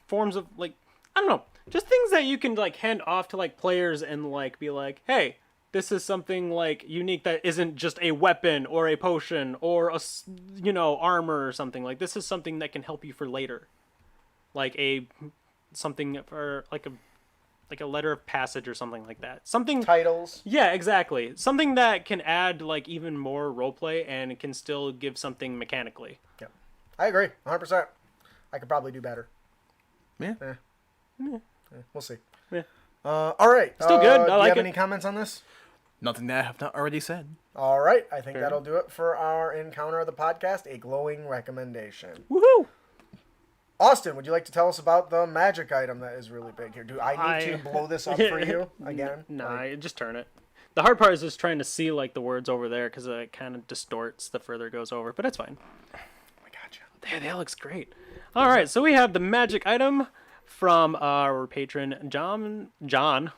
forms of like, I don't know, just things that you can like hand off to like players and like be like, hey, this is something like unique that isn't just a weapon or a potion or a armor or something. Like this is something that can help you for later, like something for like a letter of passage or something like that. Something Titles. Yeah, exactly. Something that can add like even more roleplay and it can still give something mechanically. Yeah, I agree, 100%. I could probably do better. Yeah. We'll see. Yeah. All right. Still good. I do like you have it. any comments on this? Nothing that I have not already said. All right. I think Fair that'll do it for our encounter of the podcast. A glowing recommendation. Woohoo! Austin, would you like to tell us about the magic item that is really big here? Do I need to blow this up for you again? Nah, just turn it. The hard part is just trying to see like the words over there because it kind of distorts the further it goes over, but it's fine. I gotcha. There, that looks great. All right, so we have the magic item from our patron Jom. Jom.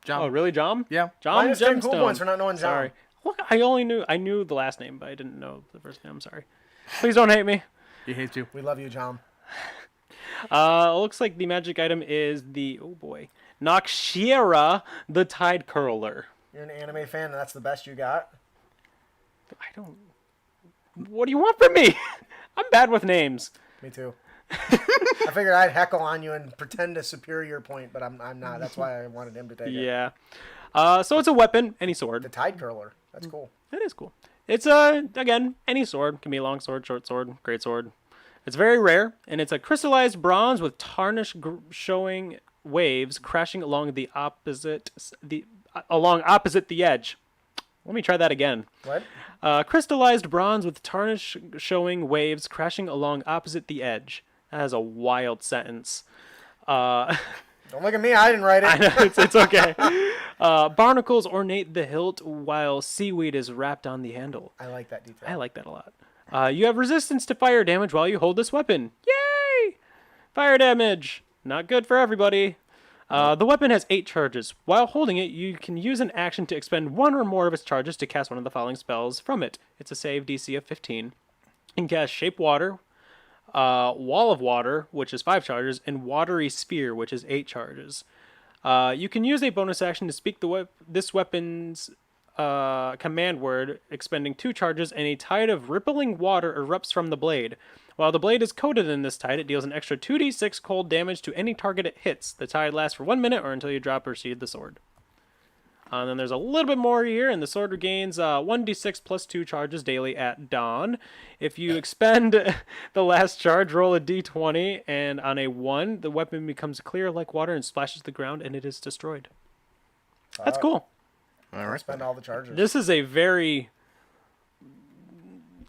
Oh, really, Jom? Yeah. Jom Minus 10 Gemstone. cool points for not knowing Jom. Sorry. Look, I knew the last name, but I didn't know the first name. I'm sorry. Please don't hate me. He hates you. We love you, Jom. Looks like the magic item is the Noxera, the Tide Curler. You're an anime fan, and that's the best you got? I don't. What do you want from me? I'm bad with names. Me too. I figured I'd heckle on you and pretend a superior point, but I'm not. That's why I wanted him to take it. Yeah. So it's a weapon, any sword. The Tide Curler. That's cool. It is cool. It's again, any sword. Can be a long sword, short sword, great sword. It's very rare, and it's a crystallized bronze with tarnish showing waves crashing along opposite the edge. Let me try that again. What? Crystallized bronze with tarnish showing waves crashing along opposite the edge. That is a wild sentence. Don't look at me. I didn't write it. I know, it's okay. Barnacles ornate the hilt while seaweed is wrapped on the handle. I like that detail. I like that a lot. You have resistance to fire damage while you hold this weapon. Yay! Fire damage. Not good for everybody. The weapon has 8 charges. While holding it, you can use an action to expend 1 or more of its charges to cast one of the following spells from it. It's a save DC of 15. You can cast Shape Water, Wall of Water, which is 5 charges, and Watery Sphere, which is 8 charges. You can use a bonus action to speak this weapon's command word, expending 2 charges, and a tide of rippling water erupts from the blade. While the blade is coated in this tide, it deals an extra 2d6 cold damage to any target it hits. The tide lasts for 1 minute or until you drop or sheathe the sword. And then there's a little bit more here, and the sword regains 1d6 plus 2 charges daily at dawn. If you expend the last charge, roll a d20, and on a 1, the weapon becomes clear like water and splashes the ground, and it is destroyed. That's cool. All right. Spend all the charges. This is a very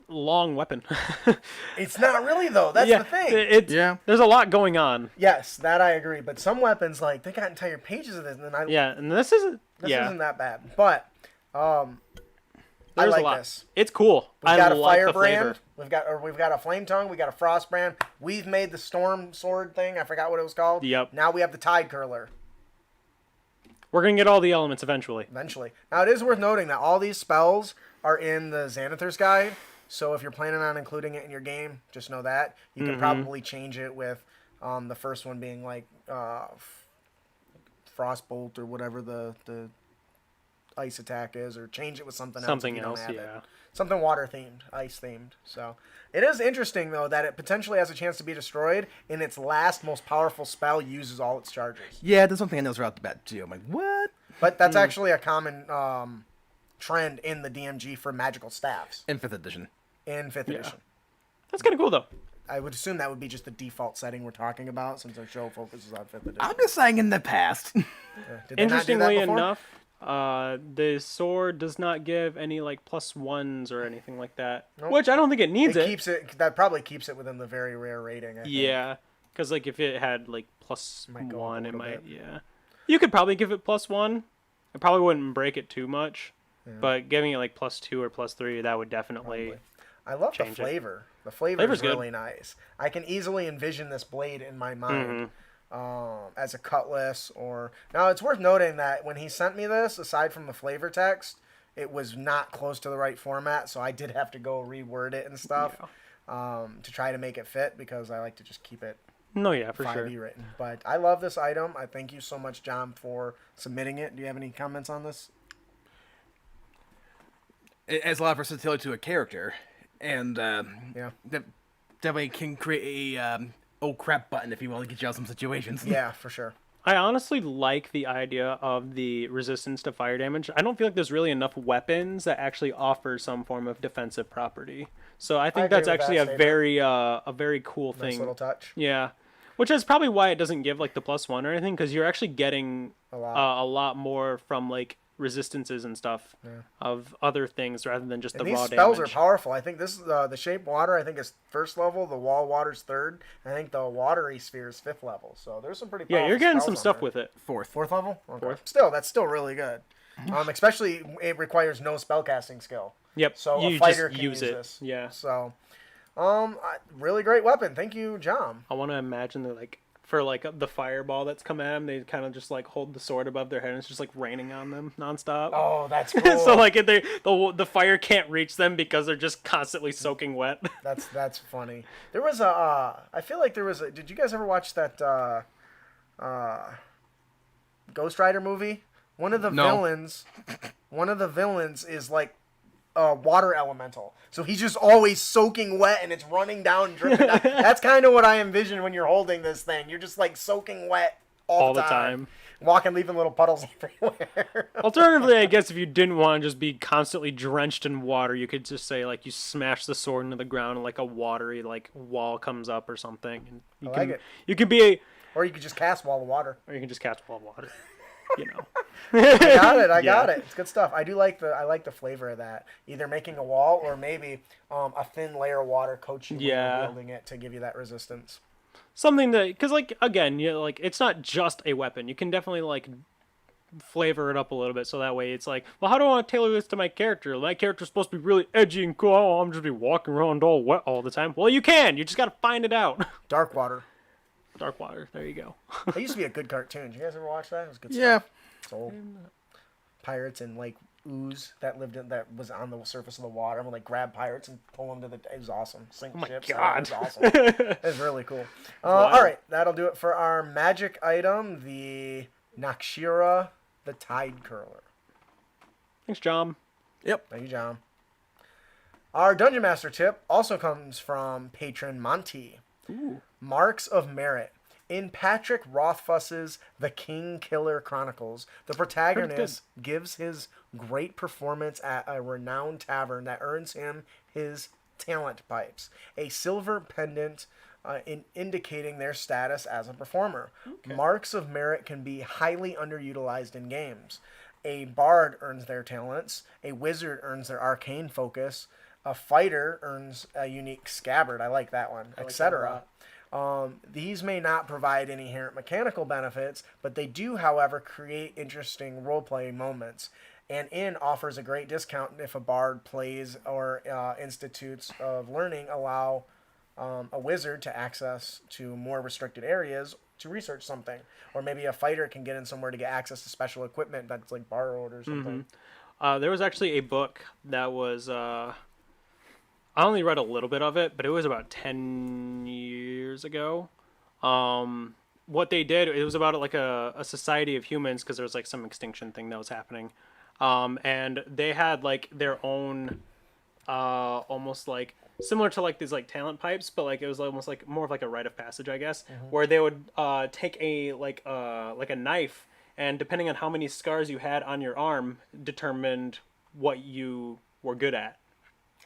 long weapon. It's not really, though. That's the thing. There's a lot going on. Yes, that I agree. But some weapons, like, they got entire pages of this, and then and this isn't that bad. But I There's like a lot. this. It's cool. We've got a like fire the brand. flavor. We've got a flame tongue. We got a frost brand. We've made the storm sword thing. I forgot what it was called. Yep. Now we have the tide curler. We're gonna get all the elements eventually. Now it is worth noting that all these spells are in the Xanathar's guide. So if you're planning on including it in your game, just know that you can probably change it with the first one being like Frostbolt or whatever the ice attack is, or change it with something else. Something else, yeah. Something water themed, ice themed. So it is interesting though that it potentially has a chance to be destroyed, and its last most powerful spell uses all its charges. Yeah, there's something I noticed right off the bat too. I'm like, what? But that's actually a common trend in the DMG for magical staffs. In 5th edition. In 5th edition. That's kind of cool though. I would assume that would be just the default setting we're talking about, since our show focuses on 5th edition. I'm just saying in the past. Did they not do that Interestingly before? enough, the sword does not give any like +1s or anything like that. Nope. Which I don't think it needs it. Keeps it. That probably keeps it within the very rare rating. I think. Yeah, because like if it had like Might go up +1, a it little might. bit. Yeah, you could probably give it +1. It probably wouldn't break it too much, but giving it like +2 or +3, that would definitely. Probably. I love the change it. flavor. The flavor Flavor's is good. really nice. I can easily envision this blade in my mind as a cutlass. Or now it's worth noting that when he sent me this, aside from the flavor text, it was not close to the right format, so I did have to go reword it and stuff to try to make it fit, because I like to just keep it No, yeah, for 5e sure. written. But I love this item. I thank you so much, John, for submitting it. Do you have any comments on this? It adds a lot of versatility to a character, and Yeah. definitely can create a oh crap button if you want to get you out of some situations. Yeah, for sure. I honestly like the idea of the resistance to fire damage. I don't feel like there's really enough weapons that actually offer some form of defensive property. So I think agree that's with actually that a very cool Nice thing. little touch. Yeah, which is probably why it doesn't give like the +1 or anything, because you're actually getting A lot. a lot more from like resistances and stuff of other things rather than just and the raw damage. These spells are damage. powerful. I think this is the shape water. I think is first level. The wall water's third. I think the watery sphere is fifth level. So there's some pretty powerful Yeah, you're getting spells some on stuff there. with it. Fourth level. Okay. Fourth. Still, that's still really good. Especially it requires no spellcasting skill. Yep. So you a fighter just can use use it. this. Yeah. So, really great weapon. Thank you, John. I want to imagine that like for like the fireball that's come at them, they kind of just like hold the sword above their head and it's just like raining on them nonstop. Oh, that's cool. So like if the fire can't reach them because they're just constantly soaking wet. That's funny. There was a I feel like there was a. Did you guys ever watch that Ghost Rider movie? One of the villains is like a water elemental. So he's just always soaking wet and it's running down and dripping down. That's kind of what I envision when you're holding this thing. You're just like soaking wet all the time. Walking, leaving little puddles everywhere. Alternatively, I guess if you didn't want to just be constantly drenched in water, you could just say like you smash the sword into the ground and like a watery like wall comes up or something. And you could be or you could just cast wall of water. Or you can just cast wall of water. You know. I got it. It's good stuff. I like the flavor of that. Either making a wall or maybe a thin layer of water coaching you wielding it to give you that resistance. Something that, because like again, like it's not just a weapon. You can definitely like flavor it up a little bit so that way it's like, well, how do I want to tailor this to my character? My character's supposed to be really edgy and cool. Oh, I'm just be walking around all wet all the time. Well, you can. You just got to find it out. Dark water. Dark water. There you go. That used to be a good cartoon. Did you guys ever watch that? It was good stuff. Yeah. It's old. Pirates and like ooze that was on the surface of the water. I'm like grab pirates and pull them to the. It was awesome. Sink ships. God. It was awesome. It was really cool. All right, that'll do it for our magic item, the Nakshira, the Tide Curler. Thanks, John. Yep. Thank you, John. Our Dungeon Master tip also comes from patron Monty. Ooh. Marks of Merit. In Patrick Rothfuss's The King Killer Chronicles, the protagonist gives his great performance at a renowned tavern that earns him his talent pipes, a silver pendant indicating their status as a performer. Okay. Marks of Merit can be highly underutilized in games. A bard earns their talents, a wizard earns their arcane focus, a fighter earns a unique scabbard, I like that one, etc. These may not provide any inherent mechanical benefits, but they do, however, create interesting role-playing moments. And in offers a great discount if a bard plays or institutes of learning allow a wizard to access to more restricted areas to research something. Or maybe a fighter can get in somewhere to get access to special equipment that's like borrowed or something. Mm-hmm. There was actually a book that was... I only read a little bit of it, but it was about 10 years ago. What they did, it was about like a society of humans because there was like some extinction thing that was happening. And they had like their own, almost like similar to like these like talent pipes, but like it was almost like more of like a rite of passage, I guess, where they would take a knife, and depending on how many scars you had on your arm, determined what you were good at.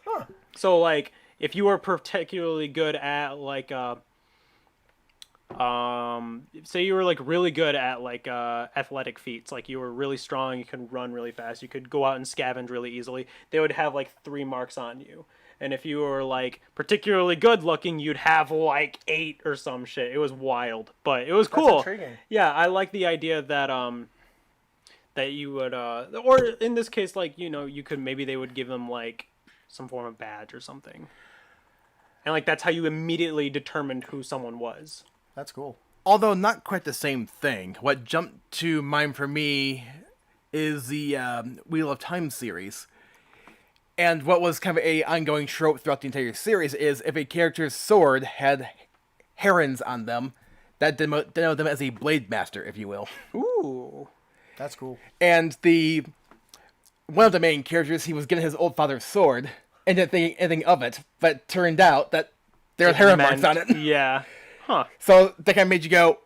Huh. So like if you were particularly good at like say you were like really good at like athletic feats, like you were really strong, you could run really fast, you could go out and scavenge really easily, they would have like 3 marks on you. And if you were like particularly good looking, you'd have like 8 or some shit. It was wild, but it was cool. That's intriguing. Yeah, I like the idea that that you would or in this case, like, you know, you could, maybe they would give them like some form of badge or something. And like that's how you immediately determined who someone was. That's cool. Although not quite the same thing. What jumped to mind for me is the Wheel of Time series. And what was kind of a ongoing trope throughout the entire series is if a character's sword had herons on them, that denoted them as a blade master, if you will. Ooh. That's cool. And one of the main characters, he was getting his old father's sword, and didn't think anything of it, but turned out that there were heron marks on it. Yeah. Huh. So that kind of made you go,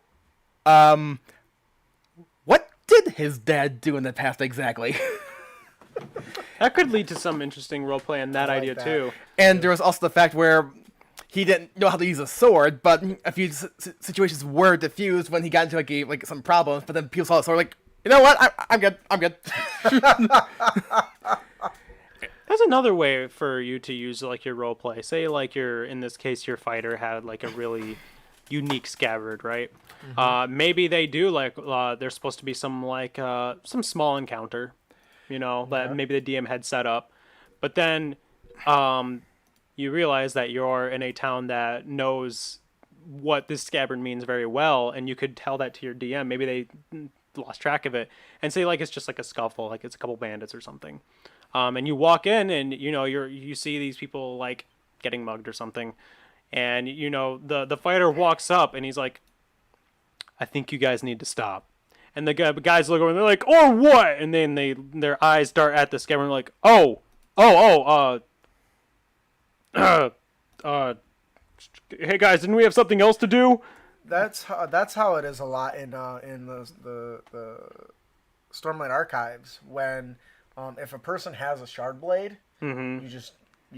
what did his dad do in the past exactly? That could lead to some interesting roleplay in that idea too. And there was also the fact where he didn't know how to use a sword, but a few situations were diffused when he got into like some problems, but then people saw the sword like, You know what? I'm good. I'm good. That's another way for you to use like your role play. Say like in this case your fighter had like a really unique scabbard, right? Maybe they do like there's supposed to be some like some small encounter, that maybe the DM had set up, but then you realize that you're in a town that knows what this scabbard means very well, and you could tell that to your DM. Maybe they lost track of it, and say like it's just like a scuffle, like it's a couple bandits or something. And you walk in, and you see these people like getting mugged or something, and the fighter walks up, and he's like, "I think you guys need to stop." And the guys look over, and they're like, "Or what?" And then their eyes dart at the scabbard, and they're like, hey guys, didn't we have something else to do? That's how it is a lot in the Stormlight Archives when. If a person has a shard blade, you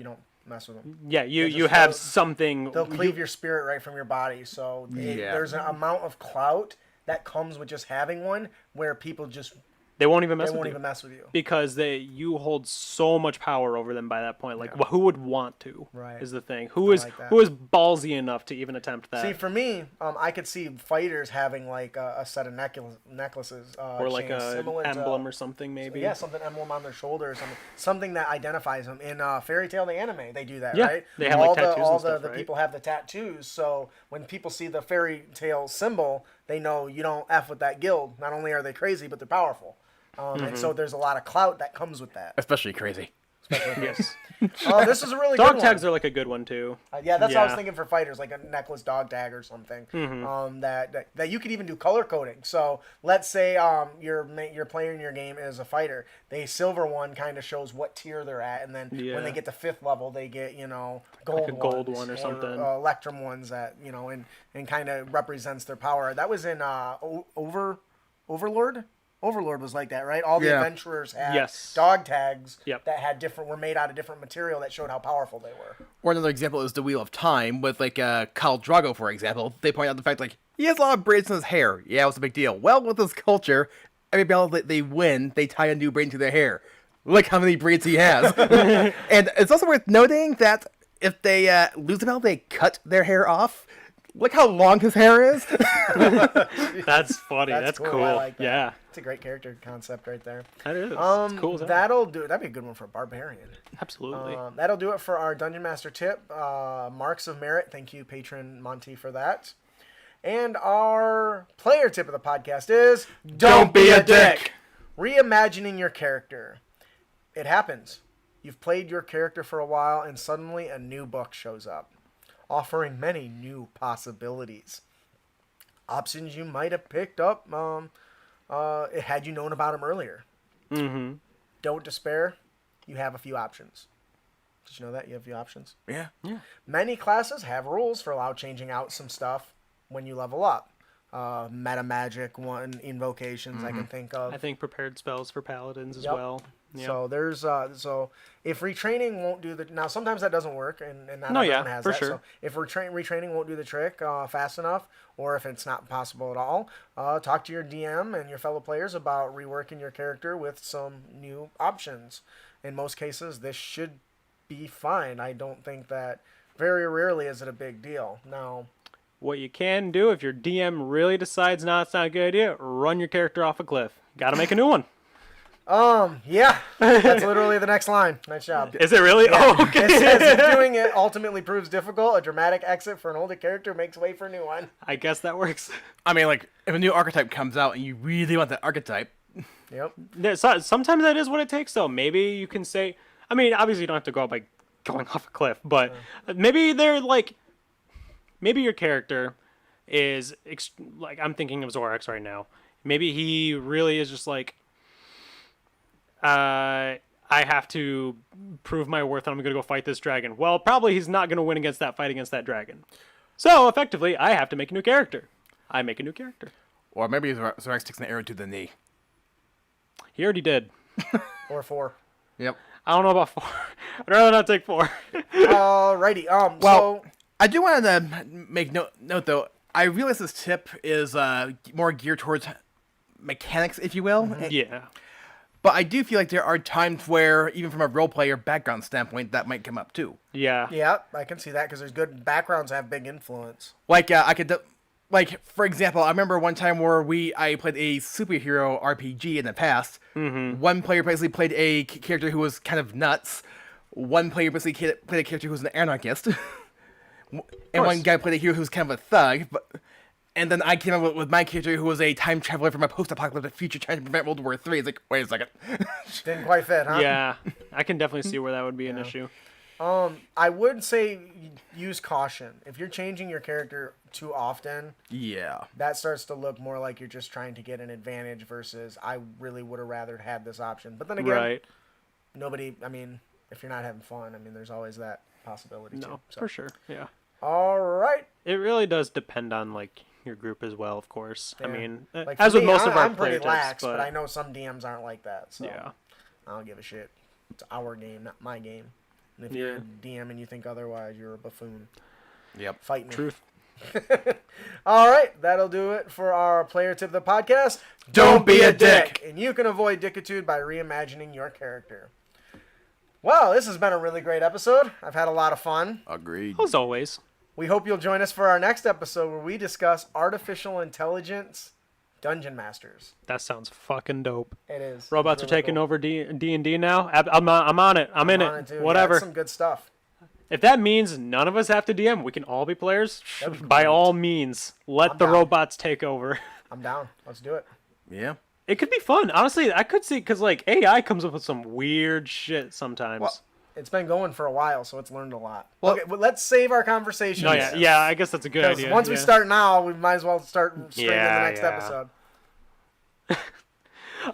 don't mess with them. Yeah, you have something. They'll cleave your spirit right from your body. So there's an amount of clout that comes with just having one, where people just they won't even mess with you because you hold so much power over them by that point. Like, who would want to? Right. Is the thing. Who is ballsy enough to even attempt that? See, for me, I could see fighters having like a set of necklaces, or like a emblem or something, maybe. Yeah, something emblem on their shoulder or something that identifies them. In Fairy Tail, the anime, they do that, right? They have like tattoos and stuff, the right? people have the tattoos, so when people see the Fairy Tail symbol, they know you don't F with that guild. Not only are they crazy, but they're powerful. And so there's a lot of clout that comes with that. Especially crazy. Yes. This is a really dog good tags one. are like a good one too. That's what I was thinking for fighters, like a necklace dog tag or something. That you could even do color coding. So let's say your player in your game is a fighter. The silver one kind of shows what tier they're at, and then when they get to 5th level, they get gold, like a gold one or something, electrum ones that and kind of represents their power. That was in Overlord. Overlord was like that, right? All the adventurers had dog tags that were made out of different material that showed how powerful they were. Or another example is the Wheel of Time with like Khal Drogo, for example. They point out the fact like he has a lot of braids in his hair. Yeah, what's the big deal? Well, with this culture, every battle that they win, they tie a new braid to their hair. Look how many braids he has. And it's also worth noting that if they lose the battle, they cut their hair off. Look how long his hair is. That's funny. That's cool. I like that. Yeah. It's a great character concept right there. That is. It's cool. That'll do it. That'd be a good one for a barbarian. Absolutely. That'll do it for our Dungeon Master tip. Marks of Merit. Thank you, patron Monty, for that. And our player tip of the podcast is... Don't be a dick! Reimagining your character. It happens. You've played your character for a while, and suddenly a new book shows up, offering many new possibilities. Options you might have picked up had you known about them earlier. Mm-hmm. Don't despair. You have a few options. Did you know that? You have a few options? Yeah. Many classes have rules for changing out some stuff when you level up. Meta magic, invocations I can think of. I think prepared spells for paladins as well. Yep. So there's if retraining won't do the now sometimes that doesn't work and not everyone has that. Sure. So if retraining won't do the trick fast enough, or if it's not possible at all, talk to your DM and your fellow players about reworking your character with some new options. In most cases, this should be fine. I don't think that very rarely is it a big deal. Now, what you can do if your DM really decides it's not a good idea, run your character off a cliff. Got to make a new one. Yeah, that's literally the next line. Nice job. Is it really? Yeah. Oh, okay. It says, if doing it ultimately proves difficult, a dramatic exit for an older character makes way for a new one. I guess that works. I mean, like, if a new archetype comes out and you really want that archetype. Yep. Sometimes that is what it takes, though. Maybe you can say, I mean, obviously you don't have to go out by going off a cliff, but maybe they're like, maybe your character is, like, I'm thinking of Zorax right now. Maybe he really is just like, I have to prove my worth and I'm going to go fight this dragon. Well, probably he's not going to win against that fight against that dragon. So, effectively, I have to make a new character. I make a new character. Or maybe Zorax takes an arrow to the knee. He already did. Or 4. Yep. I don't know about 4. I'd rather not take 4. Alrighty. Well, I do want to make note, though. I realize this tip is more geared towards mechanics, if you will. Yeah. But I do feel like there are times where, even from a role player background standpoint, that might come up too. Yeah. Yeah, I can see that because there's good backgrounds that have big influence. Like for example, I remember one time where I played a superhero RPG in the past. Mm-hmm. One player basically played a character who was kind of nuts. One player basically played a character who was an anarchist. And one guy played a hero who was kind of a thug. And then I came up with my character who was a time traveler from a post-apocalyptic future trying to prevent World War III. It's like, wait a second. Didn't quite fit, huh? Yeah. I can definitely see where that would be an issue. I would say use caution. If you're changing your character too often, that starts to look more like you're just trying to get an advantage versus I really would have rather had this option. But then again, if you're not having fun, there's always that possibility too. So. For sure. Yeah. All right. It really does depend on your group as well, of course. Yeah. As with most of our I'm player pretty lax, types, but I know some DMs aren't like that. So yeah. I don't give a shit. It's our game, not my game. And if you're a DM and you think otherwise, you're a buffoon. Yep. Fight me. Truth. All right, that'll do it for our player tip of the podcast. Don't be a dick. And you can avoid dickitude by reimagining your character. Well, this has been a really great episode. I've had a lot of fun. Agreed. As always. We hope you'll join us for our next episode where we discuss artificial intelligence dungeon masters. That sounds fucking dope. It is. Robots are taking over D&D now. I'm on it. I'm in it. Whatever. Yeah, that's some good stuff. If that means none of us have to DM, we can all be players. By all means, let the robots take over. I'm down. Let's do it. Yeah. It could be fun. Honestly, I could see, because AI comes up with some weird shit sometimes. Well, it's been going for a while, so it's learned a lot. Okay, well, let's save our conversation. Oh, yeah, I guess that's a good idea. Once we start now, we might as well start straight in the next episode.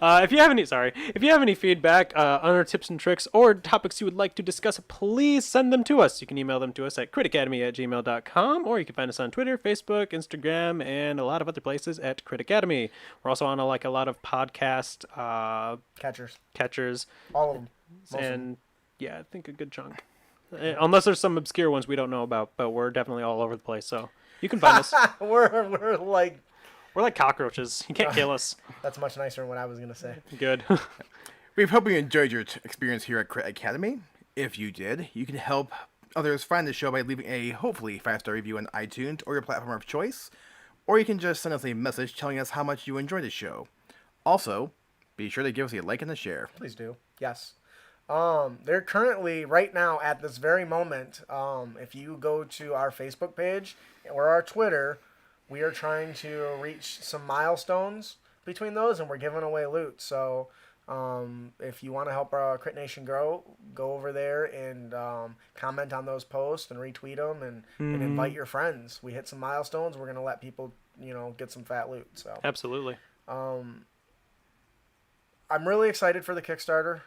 If you have any feedback on our tips and tricks or topics you would like to discuss, please send them to us. You can email them to us at critacademy@gmail.com, or you can find us on Twitter, Facebook, Instagram, and a lot of other places at Crit Academy. We're also on a lot of podcast catchers. All of them. And yeah, I think a good chunk. Unless there's some obscure ones we don't know about, but we're definitely all over the place, so you can find us. We're like cockroaches. You can't kill us. That's much nicer than what I was going to say. Good. We hope you enjoyed your experience here at Crit Academy. If you did, you can help others find the show by leaving a hopefully 5-star review on iTunes or your platform of choice. Or you can just send us a message telling us how much you enjoyed the show. Also, be sure to give us a like and a share. Please do. Yes. They're currently, right now, at this very moment, if you go to our Facebook page or our Twitter, we are trying to reach some milestones between those, and we're giving away loot. So if you want to help our Crit Nation grow, go over there and comment on those posts and retweet them and invite your friends. We hit some milestones. We're going to let people, get some fat loot. So absolutely. I'm really excited for the Kickstarter.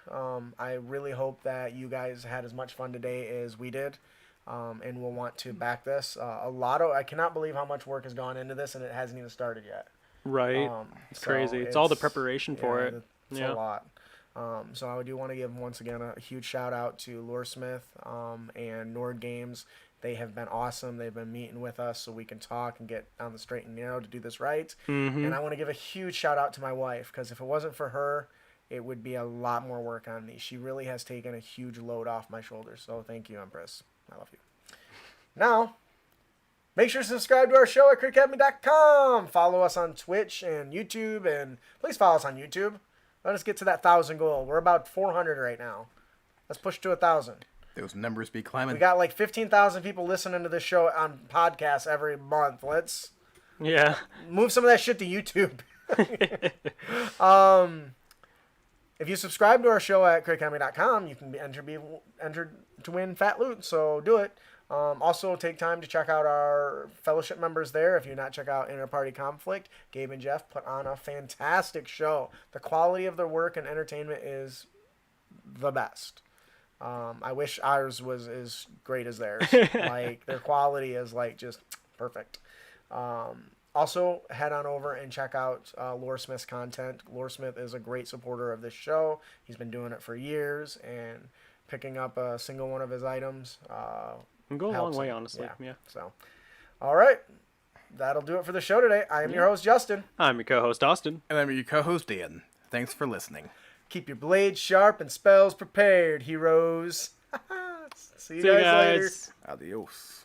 I really hope that you guys had as much fun today as we did. And we'll want to back this. I cannot believe how much work has gone into this, and it hasn't even started yet. Right. It's crazy. It's all the preparation for it. It's a lot. So I do want to give, once again, a huge shout-out to Luresmith and Nord Games. They have been awesome. They've been meeting with us so we can talk and get on the straight and narrow to do this right. Mm-hmm. And I want to give a huge shout-out to my wife, because if it wasn't for her, it would be a lot more work on me. She really has taken a huge load off my shoulders. So thank you, Empress. I love you. Now, make sure to subscribe to our show at critacademy.com. Follow us on Twitch and YouTube, and please follow us on YouTube. Let us get to that 1,000 goal. We're about 400 right now. Let's push to 1,000. Those numbers be climbing. We got like 15,000 people listening to this show on podcasts every month. Let's move some of that shit to YouTube. If you subscribe to our show at critacademy.com, you can be entered to win fat loot, so do it. Also, take time to check out our fellowship members there. If you're not, check out Interparty Conflict. Gabe and Jeff put on a fantastic show. The quality of their work and entertainment is the best. I wish ours was as great as theirs. Their quality is just perfect. Also, head on over and check out Luresmith's content. Luresmith is a great supporter of this show. He's been doing it for years, and picking up a single one of his items can go a long way, honestly. Yeah. So, all right. that'll do it for the show today. I am your host, Justin. I'm your co-host, Austin. And I'm your co-host, Dan. Thanks for listening. Keep your blades sharp and spells prepared, heroes. See you guys later. Adios.